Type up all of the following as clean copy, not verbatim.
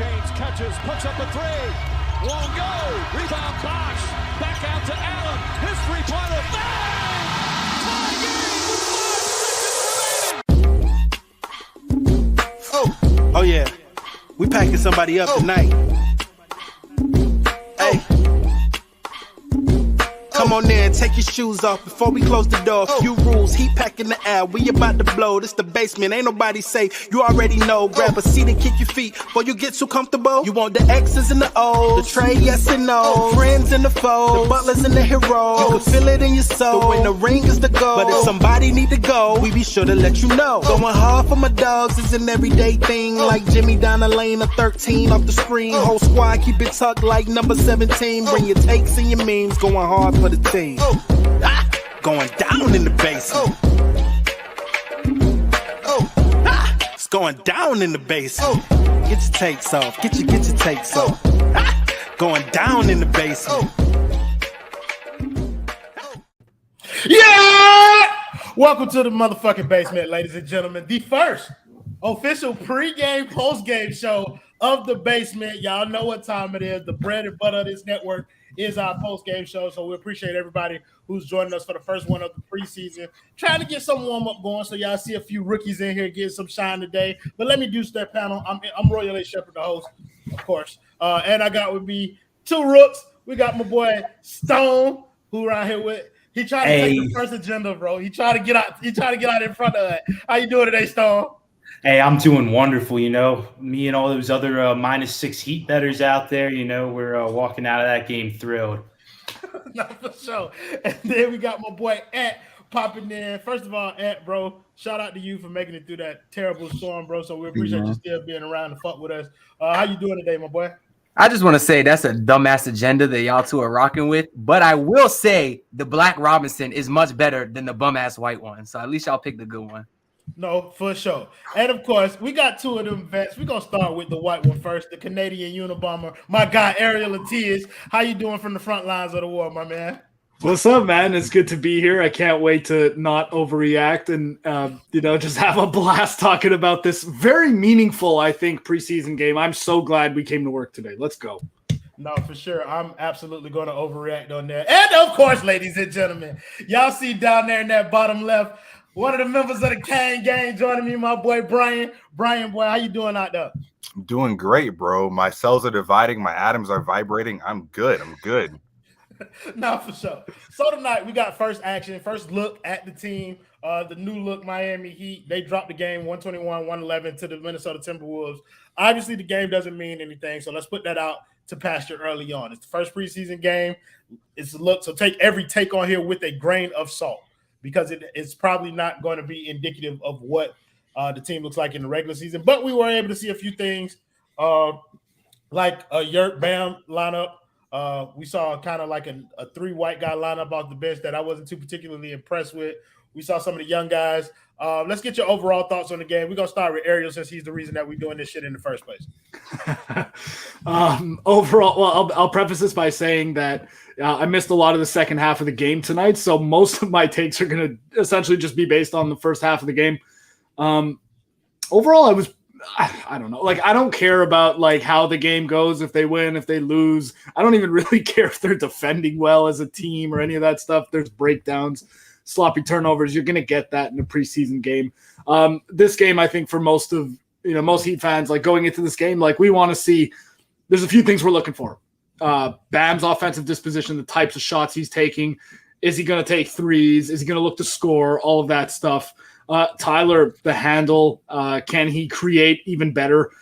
James catches, puts up a three. Won't go. Rebound Bosh. Back out to Allen. His three-pointer. Bang! Tie game with 5 seconds remaining. Oh yeah. We packing somebody up tonight. Hey. Come on in, take your shoes off before we close the door. Few rules, heat pack in the air, we about to blow. This the basement, ain't nobody safe, you already know. Grab a seat and kick your feet before you get too comfortable. You want the X's and the O's, the trade, yes and no. Friends and the foes, the butlers and the heroes. You can feel it in your soul, when the ring is the goal. But if somebody need to go, we be sure to let you know. Going hard for my dogs is an everyday thing. Like Jimmy down the lane of 13 off the screen. Whole squad keep it tucked like number 17. Bring your takes and your memes, going hard for the team. Going down in the basement. It's going down in the basement. Get your takes off. Get your takes off. Going down in the basement. Yeah! Welcome to the motherfucking basement, ladies and gentlemen. The first official pre-game, post-game show of the basement. Y'all know what time it is. The bread and butter of this network is our post-game show, so we appreciate everybody who's joining us for the first one of the preseason. Trying to get some warm-up going, so y'all see a few rookies in here getting some shine today. But let me do that panel. I'm Royal A. Shepherd, the host, of course. And I got with me two rooks. We got my boy Stone, who around here with. He tried to take the first agenda, bro. He tried to get out. He tried to get out in front of it. How you doing today, Stone? Hey, I'm doing wonderful. You know, me and all those other -6 Heat bettors out there. You know, we're walking out of that game thrilled. Not for sure. And then we got my boy Ant popping in. First of all, Ant, bro, shout out to you for making it through that terrible storm, bro. So we appreciate you still being around to fuck with us. How you doing today, my boy? I just want to say that's a dumbass agenda that y'all two are rocking with. But I will say the Black Robinson is much better than the bum-ass white one. So at least y'all picked the good one. No, for sure. And of course, we got two of them vets. We're gonna start with the white one first, the Canadian Unabomber, my guy Ariel Latias. How you doing from the front lines of the war, my man? What's up, man? It's good to be here. I can't wait to not overreact and just have a blast talking about this very meaningful, I think, preseason game. I'm so glad we came to work today. Let's go. No, for sure. I'm absolutely going to overreact on that. And of course, ladies and gentlemen, y'all see down there in that bottom left, one of the members of the Kane gang joining me, my boy Brian. Brian, boy, how you doing out there? I'm doing great, bro. My cells are dividing. My atoms are vibrating. I'm good. No, for sure. So tonight we got first action, first look at the team. The new look Miami Heat. They dropped the game 121-111 to the Minnesota Timberwolves. Obviously, the game doesn't mean anything, so let's put that out to pasture early on. It's the first preseason game. It's a look, so take every take on here with a grain of salt, because it's probably not going to be indicative of what the team looks like in the regular season. But we were able to see a few things like a Yurt Bam lineup. We saw kind of like a three white guy lineup off the bench that I wasn't too particularly impressed with. We saw some of the young guys. Let's get your overall thoughts on the game. We're going to start with Ariel since he's the reason that we're doing this shit in the first place. Overall, well, I'll preface this by saying that I missed a lot of the second half of the game tonight, so most of my takes are going to essentially just be based on the first half of the game. Overall, I don't know. Like, I don't care about like how the game goes, if they win, if they lose. I don't even really care if they're defending well as a team or any of that stuff. There's breakdowns, sloppy turnovers. You're going to get that in a preseason game. This game, I think for most Heat fans, like going into this game, like we want to see, there's a few things we're looking for. Bam's offensive disposition, the types of shots he's taking. Is he going to take threes? Is he going to look to score? All of that stuff. Tyler, the handle, can he create even better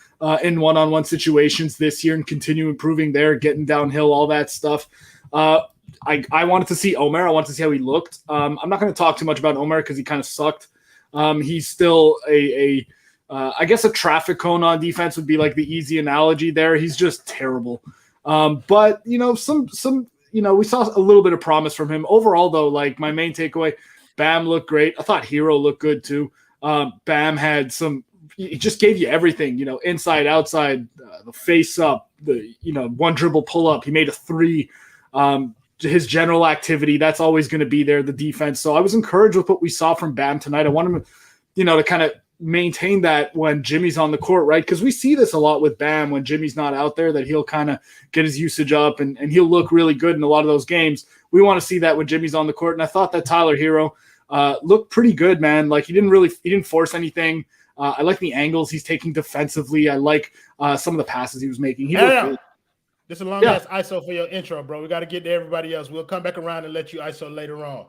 in one-on-one situations this year and continue improving there, getting downhill, all that stuff. I wanted to see Omer. I wanted to see how he looked. I'm not going to talk too much about Omer because he kind of sucked. He's still I guess a traffic cone on defense would be like the easy analogy there. He's just terrible. But we saw a little bit of promise from him. Overall, though, like my main takeaway, Bam looked great. I thought Hero looked good too. Bam had he just gave you everything, inside, outside, the face up, the, one dribble pull up. He made a three. His general activity, that's always going to be there, the defense. So I was encouraged with what we saw from Bam tonight. I want him, to kind of maintain that when Jimmy's on the court, right? Because we see this a lot with Bam when Jimmy's not out there, that he'll kind of get his usage up and he'll look really good in a lot of those games. We want to see that when Jimmy's on the court. And I thought that Tyler Hero looked pretty good, man. Like he didn't force anything. I like the angles he's taking defensively. I like some of the passes he was making. He looked good. This is a long ass ISO for your intro, bro. We got to get to everybody else. We'll come back around and let you ISO later on.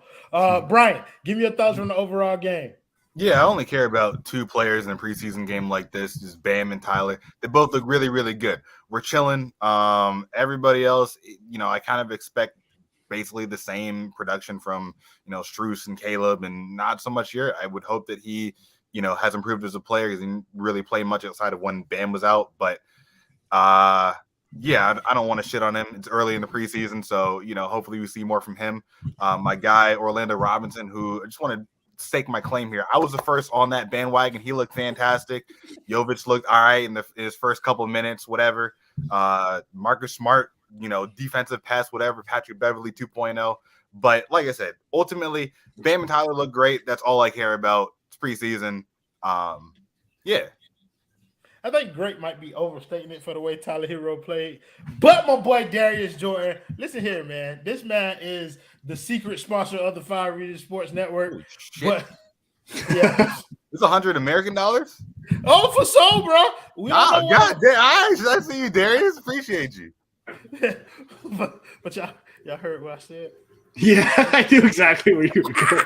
Brian, give me your thoughts on the overall game. Yeah, I only care about two players in a preseason game like this, just Bam and Tyler. They both look really, really good. We're chilling. Everybody else, I kind of expect basically the same production from, Strus and Caleb, and not so much here. I would hope that he, has improved as a player. He didn't really play much outside of when Bam was out. But, I don't want to shit on him. It's early in the preseason, so, hopefully we see more from him. My guy, Orlando Robinson, who I just want to stake my claim here. I was the first on that bandwagon. He looked fantastic. Jovic looked all right in his first couple of minutes, whatever. Marcus Smart, defensive pass, whatever. Patrick Beverly 2.0. But like I said, ultimately, Bam and Tyler look great. That's all I care about. It's preseason. I think great might be overstating it for the way Tyler Hero played. But my boy Darius Jordan, listen here, man. This man is the secret sponsor of the Fire Reading Sports Network. But yeah. It's $100 American dollars? Oh, for so, bro. God damn. I see you, Darius. Appreciate you. but y'all heard what I said. Yeah, I knew exactly where you were going.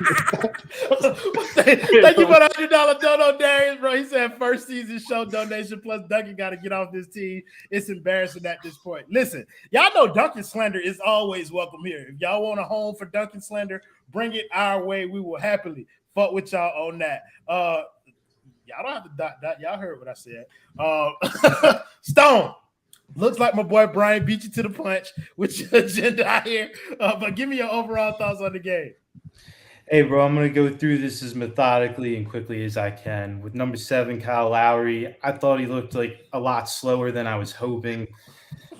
Thank you for the $100 dono, Darius, bro. He said first season show donation plus Duncan got to get off this team. It's embarrassing at this point. Listen, y'all know Duncan slander is always welcome here. If y'all want a home for Duncan slander, bring it our way. We will happily fuck with y'all on that. Y'all don't have to dot. Y'all heard what I said. Stone. Looks like my boy Brian beat you to the punch with your agenda out here. But give me your overall thoughts on the game. Hey, bro, I'm going to go through this as methodically and quickly as I can. With number 7, Kyle Lowry, I thought he looked like a lot slower than I was hoping.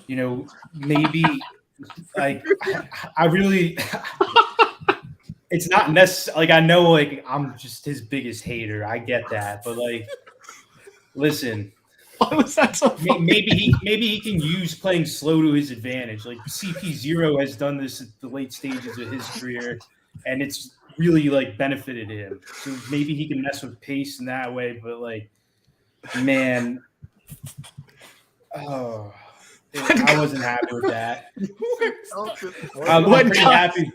Maybe like I really – it's not necessary. Like, I know, like, I'm just his biggest hater. I get that. But, like, listen – why was that so funny? Maybe he can use playing slow to his advantage. Like CP0 has done this at the late stages of his career, and it's really like benefited him. So maybe he can mess with pace in that way. But like, man, I wasn't happy with that. I'm pretty happy.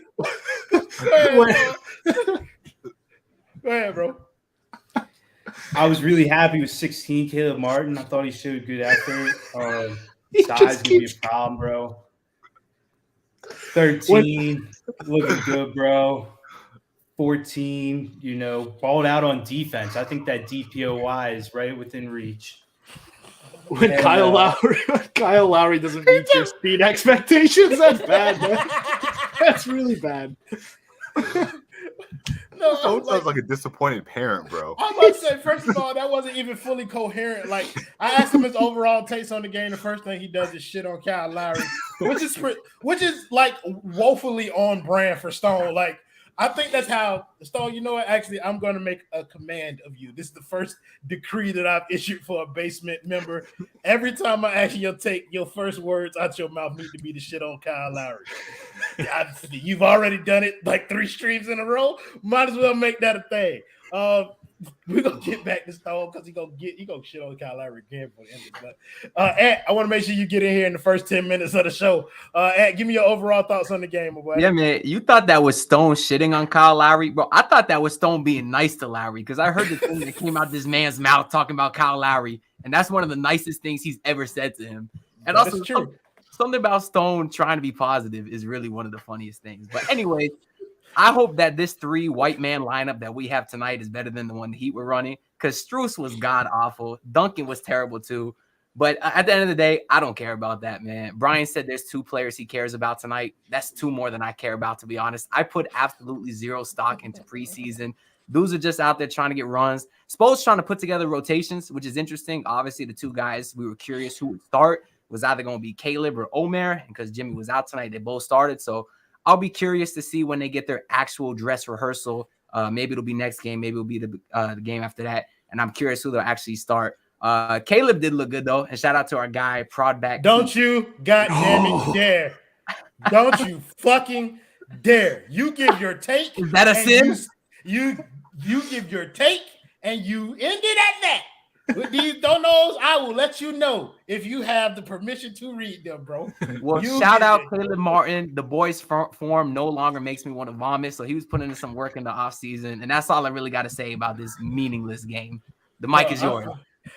Go ahead, bro. I was really happy with 16, Caleb Martin. I thought he showed good effort. Size gonna be a problem, bro. 13, looking good, bro. 14, balled out on defense. I think that DPOY is right within reach. When Kyle Lowry doesn't meet your speed expectations, that's bad, man. That's really bad. No, sounds like a disappointed parent, bro. I must say, first of all, that wasn't even fully coherent. Like, I asked him his overall takes on the game. The first thing he does is shit on Kyle Lowry, which is like woefully on brand for Stone. Like, I think that's how Stone. You know what? Actually, I'm going to make a command of you. This is the first decree that I've issued for a basement member. Every time I ask you your take, your first words out your mouth need to be the shit on Kyle Lowry. You've already done it like 3 streams in a row. Might as well make that a thing. We're gonna get back to Stone because he gonna shit on Kyle Lowry again for the end of the Ed, I want to make sure you get in here in the first 10 minutes of the show. Ed, give me your overall thoughts on the game, my boy. Yeah, man. You thought that was Stone shitting on Kyle Lowry, bro. I thought that was Stone being nice to Lowry because I heard the thing that came out this man's mouth talking about Kyle Lowry, and that's one of the nicest things he's ever said to him. And that also, true. Something about Stone trying to be positive is really one of the funniest things. But anyway, I hope that this 3 white man lineup that we have tonight is better than the one the Heat were running because Strus was god awful. Duncan was terrible too. But at the end of the day, I don't care about that, man. Brian said there's 2 players he cares about tonight. That's 2 more than I care about, to be honest. I put absolutely 0 stock into preseason. Dudes are just out there trying to get runs. Spo's trying to put together rotations, which is interesting. Obviously, the 2 guys we were curious who would start was either going to be Caleb or Omer. And because Jimmy was out tonight, they both started. So I'll be curious to see when they get their actual dress rehearsal. Maybe it'll be next game. Maybe it'll be the game after that. and I'm curious who they'll actually start. Caleb did look good though, and shout out to our guy Prodback. Don't you goddamn it dare! Don't you fucking dare! You give your take. Is that a sin? You give your take, and you end it at that. With these donos, I will let you know if you have the permission to read them, bro. Well, shout out Caleb Martin. The boys' form no longer makes me want to vomit. So he was putting in some work in the offseason. And that's all I really got to say about this meaningless game. The mic is yours.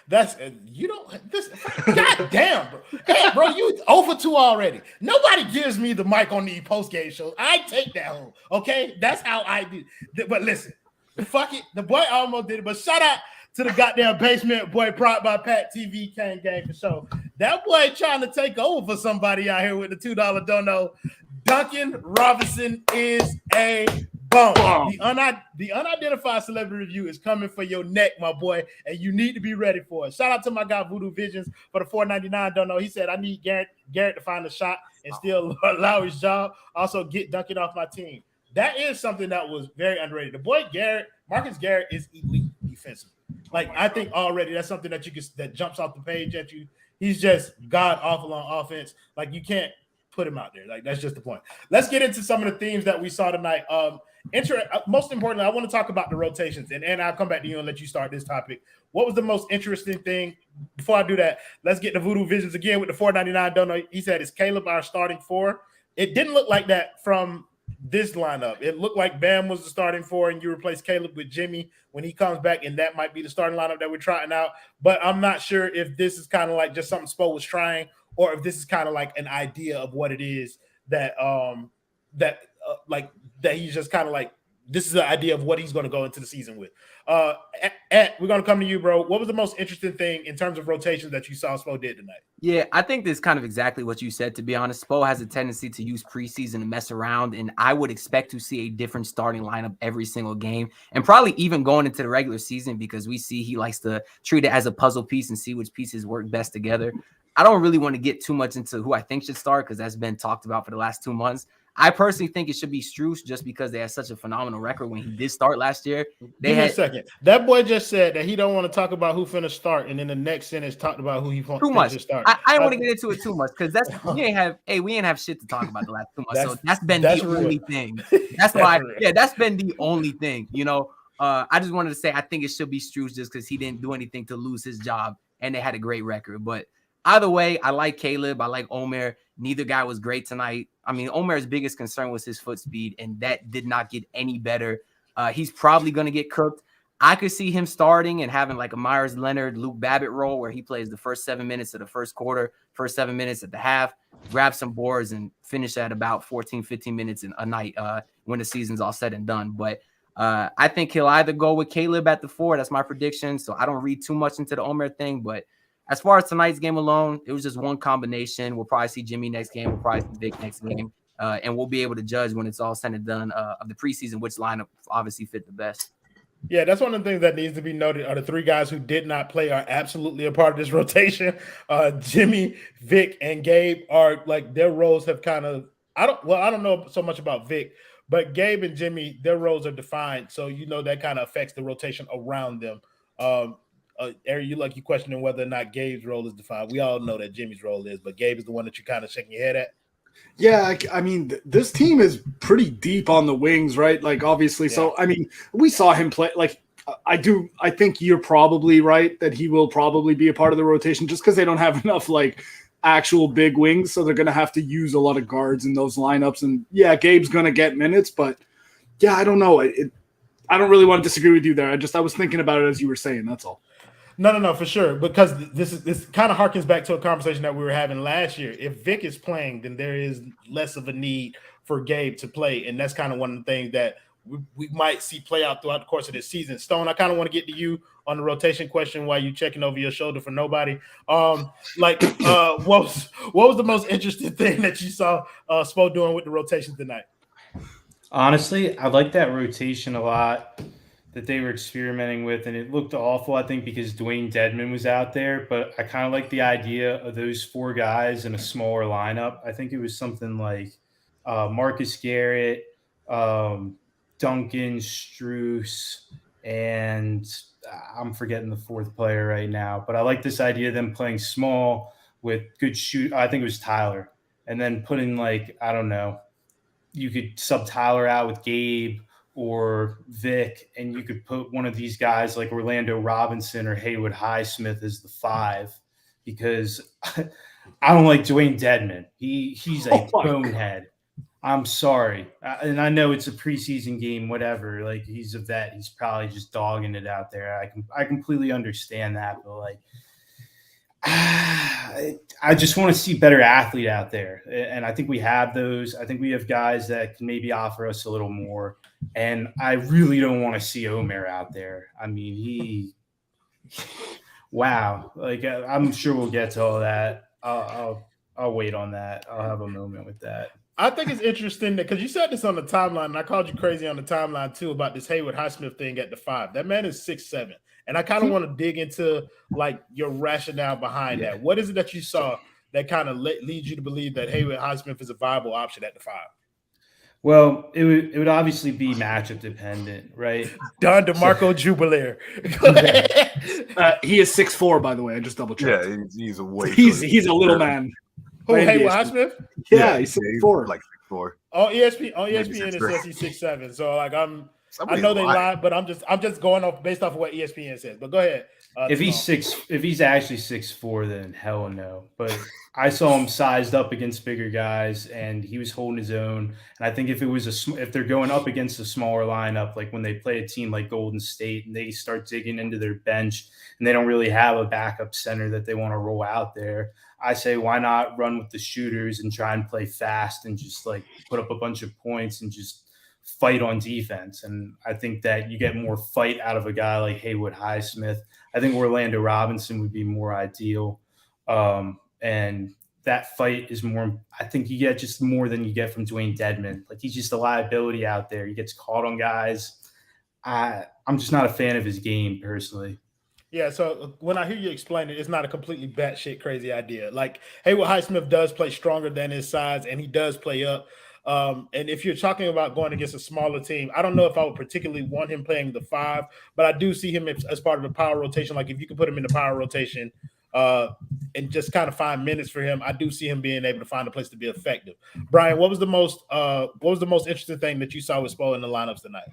That's you don't this goddamn bro. Hey, bro, you 0 for 2 already. Nobody gives me the mic on the post-game shows. I take that home. Okay, that's how I do. But listen, fuck it. The boy almost did it. But shout out to the goddamn basement boy, Prop by Pat TV Kane game for sure. That boy trying to take over for somebody out here with the $2 dono. Duncan Robinson is a bum. The unidentified celebrity review is coming for your neck, my boy, and you need to be ready for it. Shout out to my guy Voodoo Visions for the $4.99 dono. He said, I need Garrett to find a shot and steal Lowry's job. Also, get Duncan off my team. That is something that was very underrated. The boy Marcus Garrett is elite defensive. Like, I think already that's something that that jumps off the page at you. He's just god awful on offense. Like, you can't put him out there. Like, that's just the point. Let's get into some of the themes that we saw tonight. Most importantly, I want to talk about the rotations, and I'll come back to you and let you start this topic. What was the most interesting thing? Before I do that, let's get the Voodoo Visions again with the $4.99 dono. He said, is Caleb our starting 4? It didn't look like that from this lineup. It looked like Bam was the starting 4, and you replace Caleb with Jimmy when he comes back, and that might be the starting lineup that we're trying out. But I'm not sure if this is kind of like just something Spo was trying, or if this is kind of like an idea of what it is that he's just kind of like, this is the idea of what he's going to go into the season with. We're going to come to you, bro. What was the most interesting thing in terms of rotations that you saw Spo did tonight? Yeah, I think this is kind of exactly what you said, to be honest. Spo has a tendency to use preseason to mess around, and I would expect to see a different starting lineup every single game, and probably even going into the regular season, because we see he likes to treat it as a puzzle piece and see which pieces work best together. I don't really want to get too much into who I think should start, because that's been talked about for the last 2 months. I personally think it should be Strus, just because they had such a phenomenal record when he did start last year. Give me a second. That boy just said that he don't want to talk about who finna start, and then the next sentence talked about who he thinks to start. I don't want to get into it too much, because we ain't have shit to talk about the last 2 months. So that's been the only thing. That's why, that's been the only thing. You know, I just wanted to say I think it should be Strus, just because he didn't do anything to lose his job, and they had a great record. But either way, I like Caleb. I like Omer. Neither guy was great tonight. I mean, Omer's biggest concern was his foot speed, and that did not get any better. He's probably going to get cooked. I could see him starting and having like a Myers Leonard, Luke Babbitt role, where he plays the first 7 minutes of the first quarter, first 7 minutes at the half, grab some boards, and finish at about 14, 15 minutes a night when the season's all said and done. But I think he'll either go with Caleb at the 4. That's my prediction. So I don't read too much into the Omer thing, but as far as tonight's game alone, it was just one combination. We'll probably see Jimmy next game. We'll probably see Vic next game. And we'll be able to judge when it's all said and done of the preseason which lineup obviously fit the best. Yeah, that's one of the things that needs to be noted. Are the 3 guys who did not play are absolutely a part of this rotation. Jimmy, Vic, and Gabe are like, their roles have kind of – I don't know so much about Vic, but Gabe and Jimmy, their roles are defined. So, you know, that kind of affects the rotation around them. Eric, you questioning whether or not Gabe's role is defined. We all know that Jimmy's role is, but Gabe is the one that you kind of shaking your head at. Yeah, I mean, this team is pretty deep on the wings, right? Like, obviously. Yeah. So, I mean, we saw him play. Like, I think you're probably right that he will probably be a part of the rotation, just because they don't have enough, like, actual big wings. So they're going to have to use a lot of guards in those lineups. And, yeah, Gabe's going to get minutes, but, yeah, I don't know. I don't really want to disagree with you there. I was thinking about it as you were saying. That's all. No, for sure. Because this kind of harkens back to a conversation that we were having last year. If Vic is playing, then there is less of a need for Gabe to play. And that's kind of one of the things that we might see play out throughout the course of this season. Stone, I kind of want to get to you on the rotation question while you checking over your shoulder for nobody. What was the most interesting thing that you saw Spo doing with the rotation tonight? Honestly, I like that rotation a lot that they were experimenting with, and it looked awful, I think, because Dwayne Dedman was out there, but I kind of like the idea of those 4 guys in a smaller lineup. I think it was something like Marcus Garrett, Duncan, Strus, and I'm forgetting the fourth player right now, but I like this idea of them playing small with good shoot. I think it was Tyler, and then putting like I don't know, you could sub Tyler out with Gabe or Vic, and you could put one of these guys like Orlando Robinson or Haywood Highsmith as the 5, because I don't like Dwayne Dedman. He's a bonehead. I'm sorry. And I know it's a preseason game, whatever. Like, he's a vet. He's probably just dogging it out there. I completely understand that, but like, I just want to see better athlete out there. And I think we have those. I think we have guys that can maybe offer us a little more. And I really don't want to see Omer out there. I mean, wow. Like, I'm sure we'll get to all that. I'll wait on that. I'll have a moment with that. I think it's interesting because you said this on the timeline, and I called you crazy on the timeline too about this Haywood Highsmith thing at the 5. That man is 6'7", and I kind of want to dig into like your rationale behind that. What is it that you saw that kind of leads you to believe that Haywood Highsmith is a viable option at the 5? Well, it would obviously be matchup dependent, right? Don DeMarco Jubilaire. He is 6'4", by the way. I just double checked. Yeah, he's a way. He's a little man. Who, Haywood Highsmith? Yeah, he's 6'4". Like 6'4". On ESPN it says he's 6'7". So like I know they lied, but I'm just going off based off of what ESPN says. But go ahead. If he's actually 6'4", then hell no. But I saw him sized up against bigger guys, and he was holding his own. And I think if they're going up against a smaller lineup, like when they play a team like Golden State and they start digging into their bench and they don't really have a backup center that they want to roll out there, I say why not run with the shooters and try and play fast and just like put up a bunch of points and just fight on defense. And I think that you get more fight out of a guy like Haywood Highsmith. I think Orlando Robinson would be more ideal. And that fight is more, I think you get just more than you get from Dwayne Dedman. Like, he's just a liability out there. He gets caught on guys. I'm just not a fan of his game personally. Yeah, so when I hear you explain it, it's not a completely batshit crazy idea. Like, Haywood Highsmith does play stronger than his size, and he does play up. And if you're talking about going against a smaller team, I don't know if I would particularly want him playing the 5, but I do see him as part of the power rotation. Like, if you can put him in the power rotation and just kind of find minutes for him, I do see him being able to find a place to be effective. Brian, what was the most interesting thing that you saw with Spo in the lineups tonight?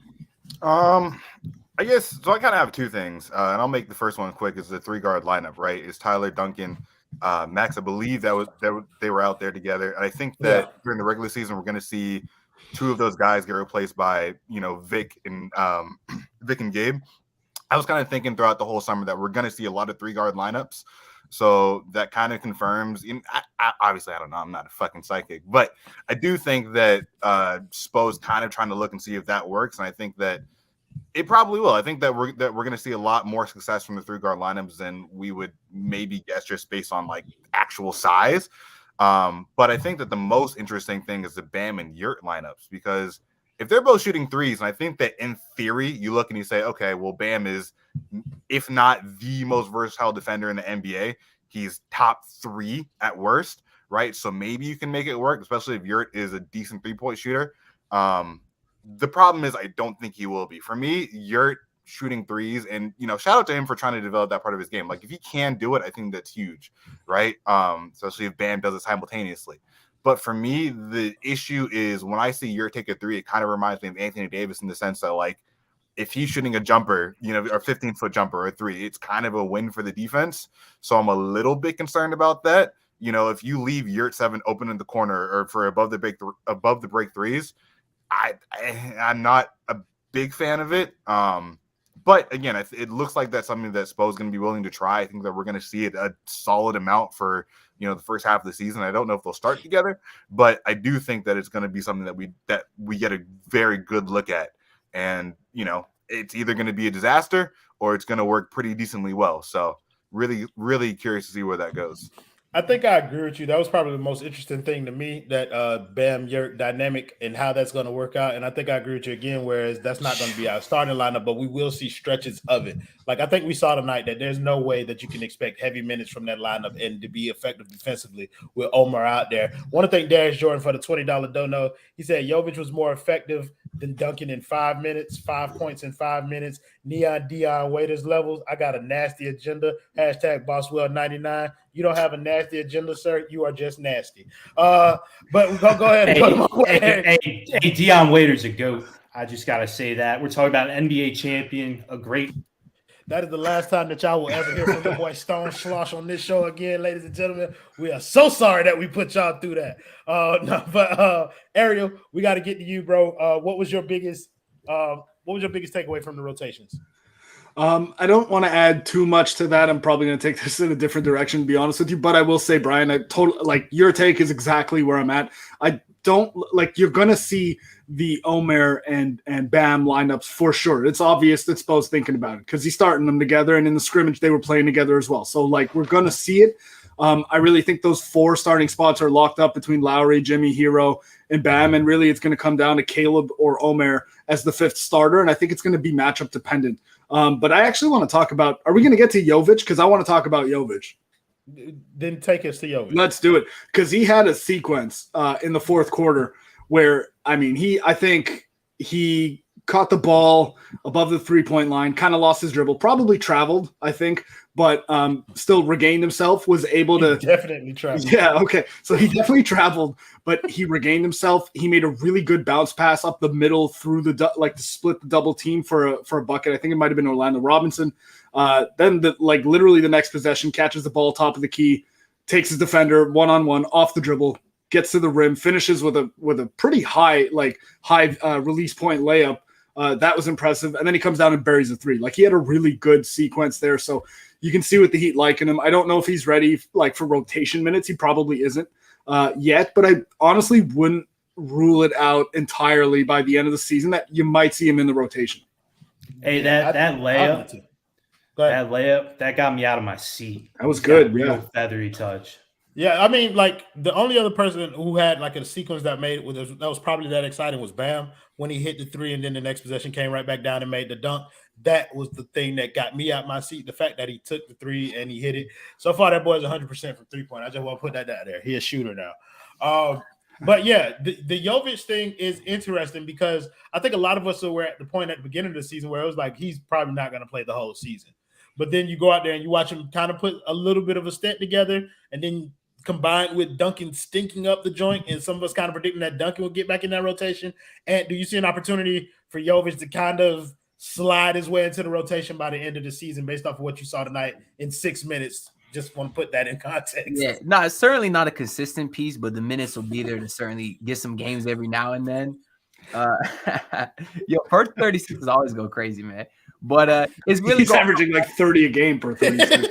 I guess so. I kind of have two things, and I'll make the first one quick. Is the 3-guard lineup, right? Is Tyler, Duncan, Max? I believe they were out there together, and I think that during the regular season we're going to see 2 of those guys get replaced by Vic and Gabe. I was kind of thinking throughout the whole summer that we're going to see a lot of 3-guard lineups, so that kind of confirms. Obviously, I don't know. I'm not a fucking psychic, but I do think that Spo's kind of trying to look and see if that works, and I think that it probably will. I think that we're going to see a lot more success from the 3-guard lineups than we would maybe guess just based on like actual size. But I think that the most interesting thing is the Bam and Yurt lineups, because if they're both shooting threes, and I think that in theory you look and you say, okay, well, Bam is, if not the most versatile defender in the NBA, he's top 3 at worst, right? So maybe you can make it work, especially if Yurt is a decent 3-point shooter. The problem is I don't think he will be. For me, Yurt shooting threes, and shout out to him for trying to develop that part of his game. Like, if he can do it, I think that's huge, right? Especially if Bam does it simultaneously. But for me, the issue is when I see Yurt take a 3, it kind of reminds me of Anthony Davis in the sense that, like, if he's shooting a jumper, a 15-foot jumper or a 3, it's kind of a win for the defense. So I'm a little bit concerned about that. If you leave Yurt 7 open in the corner or for above the break threes, I'm not a big fan of it. But again, it looks like that's something that Spo's going to be willing to try. I think that we're going to see it a solid amount for the first half of the season. I don't know if they'll start together, but I do think that it's going to be something that we get a very good look at. And it's either going to be a disaster or it's going to work pretty decently well. So really, really curious to see where that goes. I think I agree with you. That was probably the most interesting thing to me, that Bam Yurt dynamic and how that's going to work out. And I think I agree with you again, whereas that's not going to be our starting lineup, but we will see stretches of it. Like, I think we saw tonight that there's no way that you can expect heavy minutes from that lineup and to be effective defensively with Omar out there. Want to thank Darius Jordan for the $20 dono. He said Jovic was more effective than dunking in 5 minutes, 5 points in 5 minutes, Neon Dion Waiters levels. I got a nasty agenda. Hashtag Bosswell99. You don't have a nasty agenda, sir. You are just nasty. But we're going to go ahead and go to my way. Hey, Dion Waiters a GOAT. I just got to say that. We're talking about an NBA champion, a great. That is the last time that y'all will ever hear from your boy Stone Slosh on this show again, ladies and gentlemen. We are so sorry that we put y'all through that. Ariel, we got to get to you, bro. What was your biggest takeaway from the rotations? I don't want to add too much to that. I'm probably going to take this in a different direction, to be honest with you. But I will say, Brian, your take is exactly where I'm at. I don't like you're going to see the Omer and Bam lineups for sure. It's obvious that Spo's thinking about it because he's starting them together, and in the scrimmage they were playing together as well. So we're going to see it. I really think those 4 starting spots are locked up between Lowry, Jimmy, Hero, and Bam, and really it's going to come down to Caleb or Omer as the 5th starter, and I think it's going to be matchup dependent. But I actually want to talk about – are we going to get to Jovic? Because I want to talk about Jovic. Then take us to Jovic. Let's do it, because he had a sequence in the 4th quarter where, I think he caught the ball above the 3-point line, kind of lost his dribble, probably traveled, I think, but still regained himself, was able to – definitely traveled. Yeah, okay. So he definitely traveled, but he regained himself. He made a really good bounce pass up the middle through to split the double team for a bucket. I think it might have been Orlando Robinson. Then literally the next possession, catches the ball top of the key, takes his defender one-on-one off the dribble, gets to the rim, finishes with a pretty high release point layup. That was impressive. And then he comes down and buries a 3. He had a really good sequence there. So you can see what the Heat liking him. I don't know if he's ready for rotation minutes. He probably isn't yet, but I honestly wouldn't rule it out entirely by the end of the season that you might see him in the rotation. Hey, that layup. That layup, that got me out of my seat. That was good. Real feathery touch. Yeah, the only other person who had a sequence that made it that was probably that exciting was Bam when he hit the 3 and then the next possession came right back down and made the dunk. That was the thing that got me out my seat. The fact that he took the 3 and he hit it. So far, that boy is 100% from 3-point. I just want to put that out there. He's a shooter now. But yeah, the Jovic thing is interesting because I think a lot of us were at the point at the beginning of the season where it was he's probably not going to play the whole season. But then you go out there and you watch him kind of put a little bit of a step together, and then combined with Duncan stinking up the joint, and some of us kind of predicting that Duncan will get back in that rotation. And do you see an opportunity for Jovic to kind of slide his way into the rotation by the end of the season based off of what you saw tonight in 6 minutes? Just want to put that in context. Yeah, no, it's certainly not a consistent piece, but the minutes will be there to certainly get some games every now and then. First 36 is always go crazy, man. But it's really he's averaging 30 a game per 36.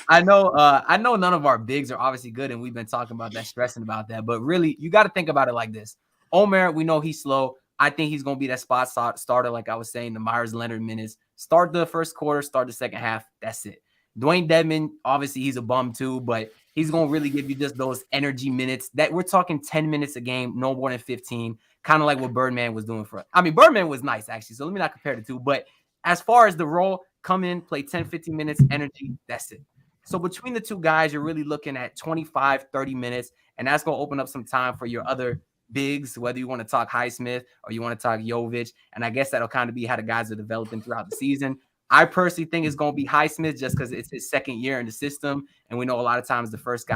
I know none of our bigs are obviously good, and we've been talking about that, stressing about that. But really, you got to think about it like this. Omer, we know he's slow. I think he's going to be that spot starter, like I was saying, the Myers Leonard minutes. Start the first quarter, start the second half. That's it. Dwayne Dedmon, obviously, he's a bum too, but he's going to really give you just those energy minutes. That we're talking 10 minutes a game, no more than 15, kind of like what Birdman was doing for us. Birdman was nice, actually, so let me not compare the two. But as far as the role, come in, play 10, 15 minutes, energy, that's it. So between the two guys, you're really looking at 25, 30 minutes, and that's going to open up some time for your other bigs, whether you want to talk Highsmith or you want to talk Jovic. And I guess that'll kind of be how the guys are developing throughout the season. I personally think it's going to be Highsmith just because it's his second year in the system. And we know a lot of times the first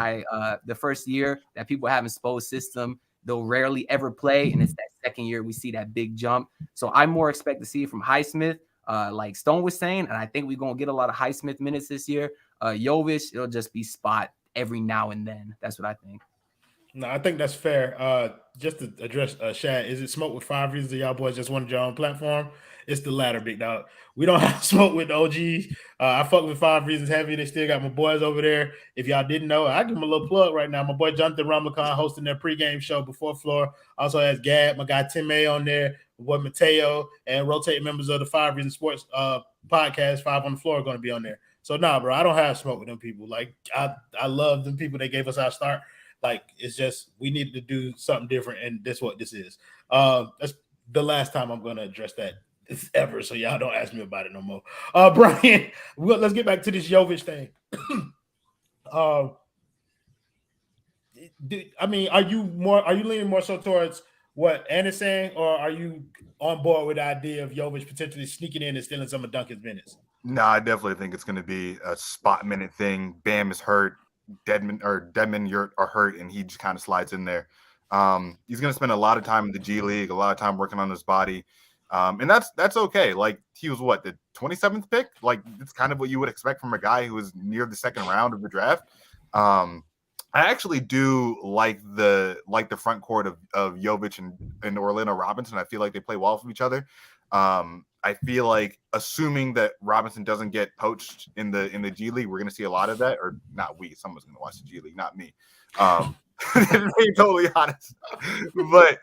year that people have in Spo's system, they'll rarely ever play. And it's that second year we see that big jump. So I more expect to see it from Highsmith, like Stone was saying. And I think we're going to get a lot of Highsmith minutes this year. Jovic, it'll just be spot every now and then. That's what I think. No, I think that's fair. Just to address Shad, is it smoke with 5 reasons that y'all boys just wanted your own platform? It's the latter, big dog. We don't have smoke with the OGs. I fuck with 5 reasons heavy. They still got my boys over there. If y'all didn't know, I give them a little plug right now. My boy Jonathan Rumlicon hosting their pregame show before floor. Also has Gab, my guy Tim May on there, my boy Mateo, and rotating members of the 5 Reasons Sports podcast, 5 on the Floor, are going to be on there. So nah, bro, I don't have smoke with them people. I love them people that gave us our start. It's just we needed to do something different, and that's what this is. That's the last time I'm going to address that ever, so y'all don't ask me about it no more. Brian, let's get back to this Jovic thing. Are you leaning more so towards what Anna's saying, or are you on board with the idea of Jovic potentially sneaking in and stealing some of Duncan's minutes? No, I definitely think it's going to be a spot minute thing. Bam is hurt. Deadman Yurt are hurt, and he just kind of slides in there. He's going to spend a lot of time in the G League, a lot of time working on his body. And that's okay. Like, he was the 27th pick? Like, it's kind of what you would expect from a guy who was near the second round of the draft. I actually do like the front court of Jovic and Orlando Robinson. I feel like they play well with each other. I feel like, assuming that Robinson doesn't get poached in the G League, we're going to see a lot of that. Or not we. Someone's going to watch the G League, not me. To be totally honest, but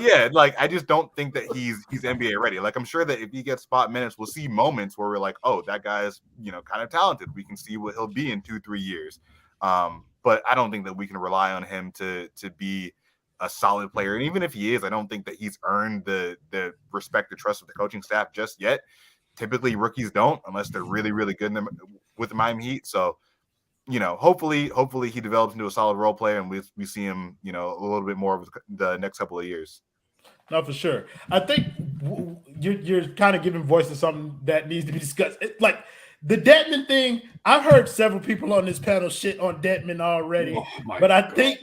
yeah, like, I just don't think that he's NBA ready. Like, I'm sure that if he gets spot minutes, we'll see moments where we're like, oh, that guy is kind of talented. We can see what he'll be in 2-3 years. But I don't think that we can rely on him to be a solid player. And even if he is, I don't think that he's earned the respect and trust of the coaching staff just yet. Typically, rookies don't, unless they're really, really good with the Miami Heat. So, hopefully he develops into a solid role player, and we see him, a little bit more of the next couple of years. No, for sure. I think you're kind of giving voice to something that needs to be discussed. Like, the Dedmon thing, I've heard several people on this panel shit on Dedmon already, but I think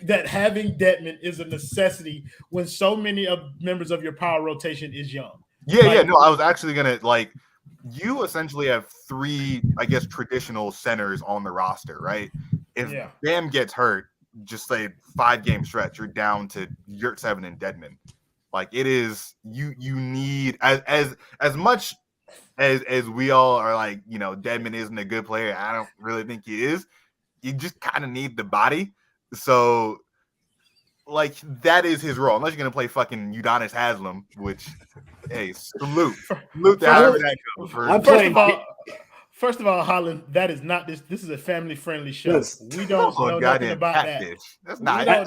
that having Dedmon is a necessity when so many members of your power rotation is young. Yeah. No, I was actually gonna, like, you essentially have 3, I guess, traditional centers on the roster, right? If Bam gets hurt, just say 5-game stretch, you're down to Yurt 7 and Dedmon. Like, it is, you need as much as we all are like, Dedmon isn't a good player. I don't really think he is. You just kind of need the body. So, like, that is his role. Unless you're gonna play fucking Udonis Haslem, which, hey, salute to however that goes. First of all, Holland, that is not this. This is a family-friendly show. Yes. We don't know nothing about that. That's not. We don't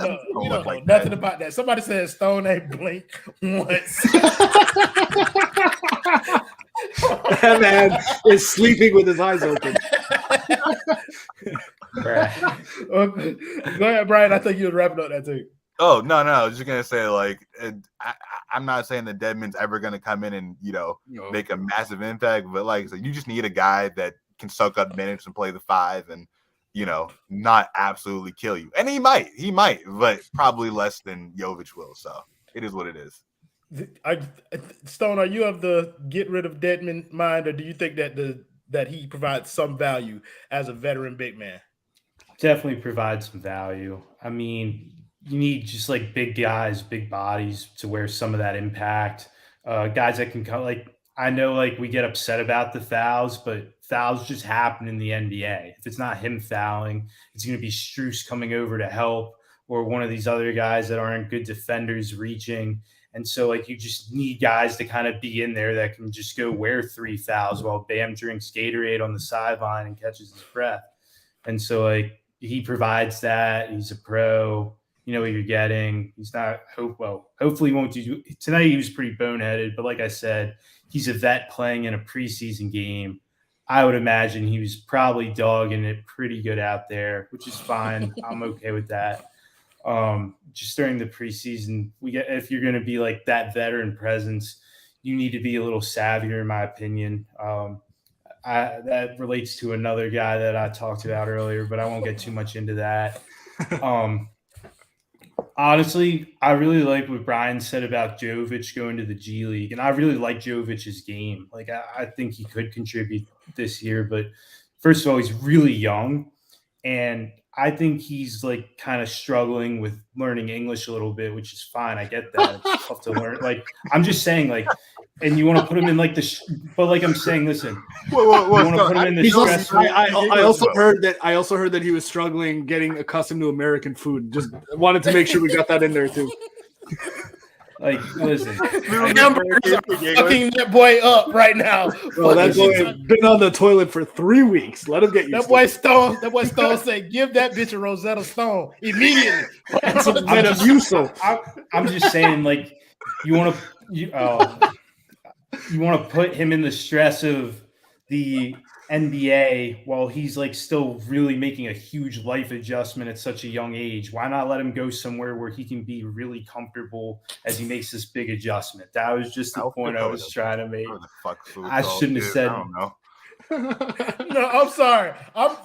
know nothing about that. Somebody said Stone ain't blink once. That man is sleeping with his eyes open. Go ahead, Brian. I think you were wrapping up that too. Oh, no. I was just going to say, like, I'm not saying that Dedmon's ever going to come in and, make a massive impact, but, like, so you just need a guy that can soak up minutes and play the 5 and, not absolutely kill you. And he might, but probably less than Jovic will. So it is what it is. Stone, are you of the get rid of Dedmon mind, or do you think that he provides some value as a veteran big man? Definitely provides some value. I mean, you need just like big guys, big bodies to wear some of that impact. Guys that can come, like, I know, like, we get upset about the fouls, but fouls just happen in the NBA. If it's not him fouling, it's going to be Strus coming over to help, or one of these other guys that aren't good defenders reaching. And so, like, you just need guys to kind of be in there that can just go wear 3 fouls while Bam drinks Gatorade on the sideline and catches his breath. And so, like, he provides that. He's a pro. You know what you're getting. He's not hopefully he won't do tonight. He was pretty boneheaded, but like I said, he's a vet playing in a preseason game. I would imagine he was probably dogging it pretty good out there, which is fine. I'm okay with that. Just during the preseason, if you're going to be like that veteran presence, you need to be a little savvier, in my opinion. That relates to another guy that I talked about earlier, but I won't get too much into that. Honestly, I really like what Brian said about Jovic going to the G League, and I really like Jovic's game. Like, I think he could contribute this year, but first of all, he's really young, and I think he's like kind of struggling with learning English a little bit, which is fine. I get that. It's tough to learn. Like, I'm just saying, like, and you want to put him in like but like I'm saying, listen, you want to put him in the stress. I also heard that he was struggling getting accustomed to American food. Just wanted to make sure we got that in there too. Like, listen, fucking that boy up right now. Bro, that boy has been on the toilet for 3 weeks. Let him get used to it. That boy Stone said, give that bitch a Rosetta Stone immediately. That's a Metamucil. I'm just saying, like, you want to put him in the stress of the NBA while he's like still really making a huge life adjustment at such a young age? Why not let him go somewhere where he can be really comfortable as he makes this big adjustment? That was just the point I was trying to make. I shouldn't have said. I don't know. No, I'm sorry.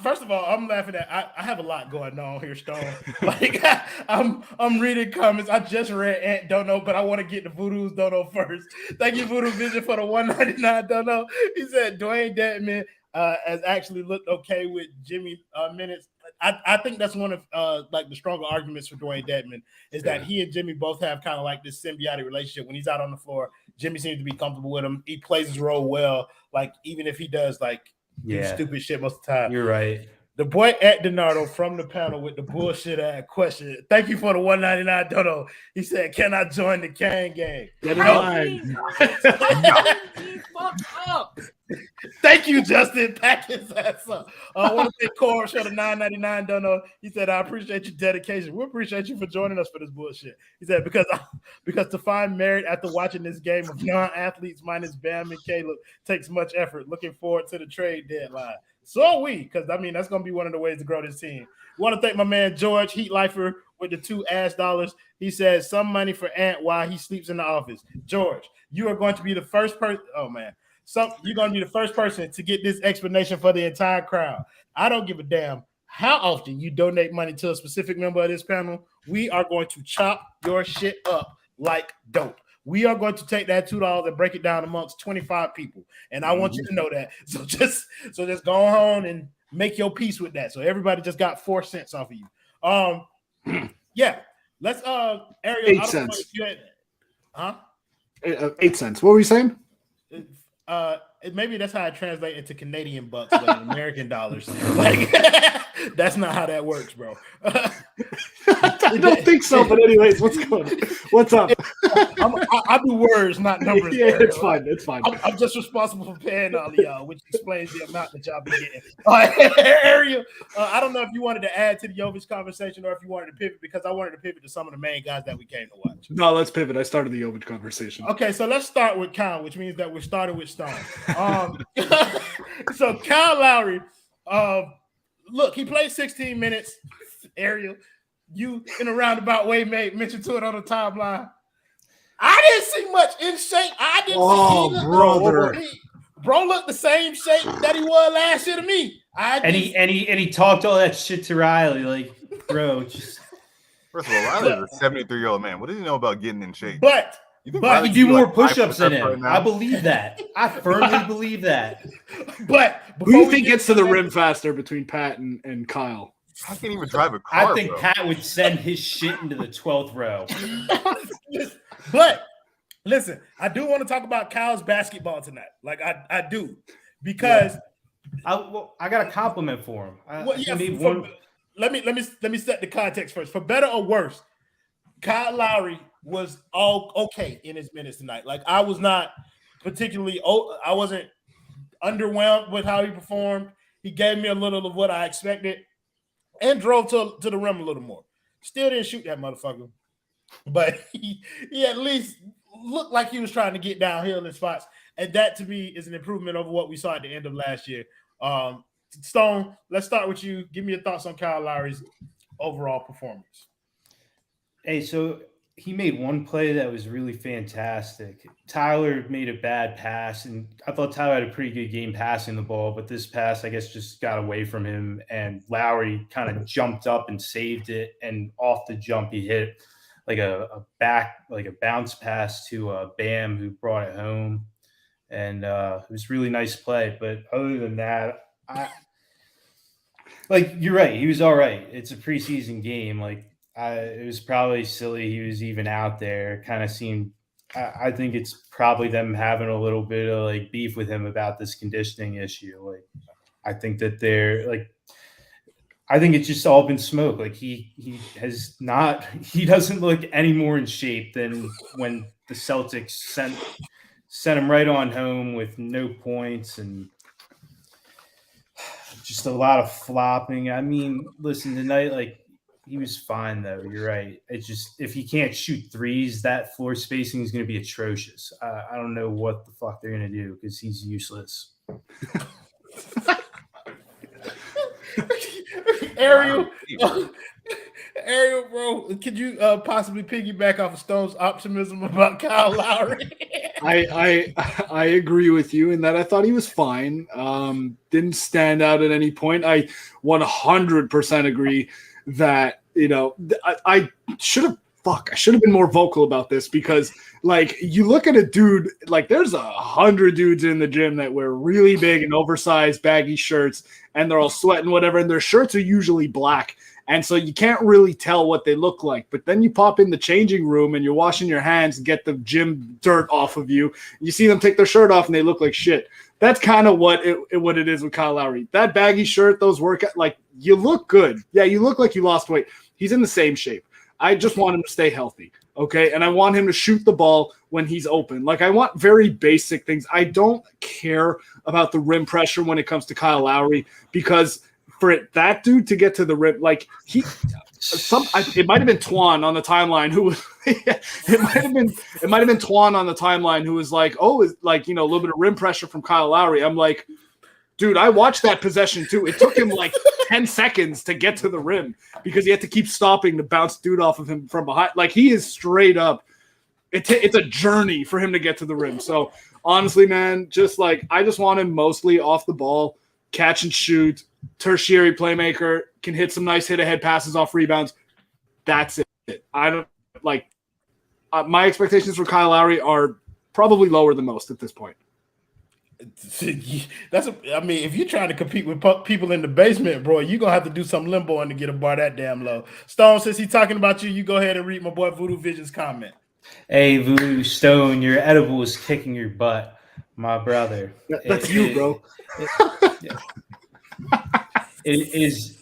First of all, I'm laughing at. I have a lot going on here, Stone. Like I'm reading comments. I just read Ant Don't Know, but I want to get the Voodoo's Don't Know first. Thank you, Voodoo Vision, for the 199 Don't Know. He said Dwayne Dedman has actually looked okay with Jimmy minutes. I think that's one of like the stronger arguments for Dwayne Dedman is that he and Jimmy both have kind of like this symbiotic relationship. When he's out on the floor, Jimmy seems to be comfortable with him. He plays his role well. Like even if he does like stupid shit most of the time. You're right. The boy at Donardo from the panel with the bullshit ass question. Thank you for the 199 Dono. He said, "Can I join the Kane game?" Get in line. Fuck up. Thank you, Justin. Pack his ass up. I want to thank Cor for the 999 Dono. He said, "I appreciate your dedication. We appreciate you for joining us for this bullshit." He said, because to find merit after watching this game of non-athletes minus Bam and Caleb takes much effort. Looking forward to the trade deadline. So are we, because I mean that's gonna be one of the ways to grow this team. We want to thank my man George Heat Lifer with the $2 He says some money for Ant while he sleeps in the office. George, you are going to be the first person. Oh man, you're going to be the first person to get this explanation for the entire crowd. I don't give a damn how often you donate money to a specific member of this panel. We are going to chop your shit up like dope. We are going to take that $2 and break it down amongst 25 people. And I want you to know that. So just go on and make your peace with that. So everybody just got 4 cents off of you. Yeah. Let's Ariel. 8 cents. 8 cents. What were you saying? Maybe that's how I translate into Canadian bucks, but in American dollars. Like that's not how that works, bro. I don't think so, but anyways, what's up? I do words, not numbers. Yeah, Ariel. It's fine. I'm just responsible for paying all of y'all, which explains the amount that y'all be getting. Ariel, I don't know if you wanted to add to the Jovic conversation or if you wanted to pivot, because I wanted to pivot to some of the main guys that we came to watch. No, let's pivot. I started the Jovic conversation. Okay, so let's start with Kyle, which means that we're starting with Stone. So Kyle Lowry, look, he played 16 minutes. Ariel, you in a roundabout way made mention to it on the timeline. I didn't see much in shape. I didn't see brother. Bro looked the same shape that he was last year to me. He talked all that shit to Riley, like, bro. Just first of all, Riley's a 73-year-old man. What does he know about getting in shape? But he can do more push-ups than him. I believe that. I firmly believe that. But who do you think gets to the rim faster between Pat and Kyle? I can't even drive a car. I think Pat would send his shit into the 12th row. But listen, I do want to talk about Kyle's basketball tonight. Like I do, because I got a compliment for him. Let me set the context first. For better or worse, Kyle Lowry was all okay in his minutes tonight. Like I was not particularly, I wasn't underwhelmed with how he performed. He gave me a little of what I expected and drove to the rim a little more. Still didn't shoot that motherfucker, but he at least looked like he was trying to get downhill in spots. And that to me is an improvement over what we saw at the end of last year. Stone, let's start with you. Give me your thoughts on Kyle Lowry's overall performance. Hey, so he made one play that was really fantastic. Tyler made a bad pass, and I thought Tyler had a pretty good game passing the ball, but this pass, I guess, just got away from him, and Lowry kind of jumped up and saved it, and off the jump, he hit like a bounce pass to Bam, who brought it home, and it was a really nice play. But other than that, you're right, he was all right. It's a preseason game, it was probably silly he was even out there. Kind of seemed – I think it's probably them having a little bit of, beef with him about this conditioning issue. I think that they're – I think it's just all been smoke. He has not – he doesn't look any more in shape than when the Celtics sent him right on home with no points and just a lot of flopping. I mean, listen, tonight, he was fine, though. You're right. It's just if he can't shoot threes, that floor spacing is going to be atrocious. I don't know what the fuck they're going to do because he's useless. Ariel, bro, could you possibly piggyback off of Stone's optimism about Kyle Lowry? I agree with you in that I thought he was fine. Didn't stand out at any point. I 100% agree that, I should have been more vocal about this because, like, you look at a dude, like, there's 100 dudes in the gym that wear really big and oversized baggy shirts, and they're all sweating, whatever, and their shirts are usually black. And so you can't really tell what they look like. But then you pop in the changing room and you're washing your hands and get the gym dirt off of you. You see them take their shirt off and they look like shit. That's kind of what it is with Kyle Lowry. That baggy shirt, those workout, like, you look good. Yeah, you look like you lost weight. He's in the same shape. I just want him to stay healthy, okay? And I want him to shoot the ball when he's open. Like, I want very basic things. I don't care about the rim pressure when it comes to Kyle Lowry because for that dude to get to the rim, like, it might have been Twan on the timeline who was it might have been Twan on the timeline who was like, oh, is like, a little bit of rim pressure from Kyle Lowry. I'm like, dude, I watched that possession too. It took him like 10 seconds to get to the rim because he had to keep stopping to bounce dude off of him from behind. Like, he is straight up. It's a journey for him to get to the rim. So honestly, man, I just want him mostly off the ball, catch and shoot, tertiary playmaker, can hit some nice hit-ahead passes off rebounds. That's it. I don't like my expectations for Kyle Lowry are probably lower than most at this point. If you're trying to compete with people in the basement, bro, you're going to have to do some limboing to get a bar that damn low. Stone, since he's talking about you go ahead and read my boy Voodoo Vision's comment. Hey, Voodoo Stone, your edible is kicking your butt, my brother. That's you, bro. It is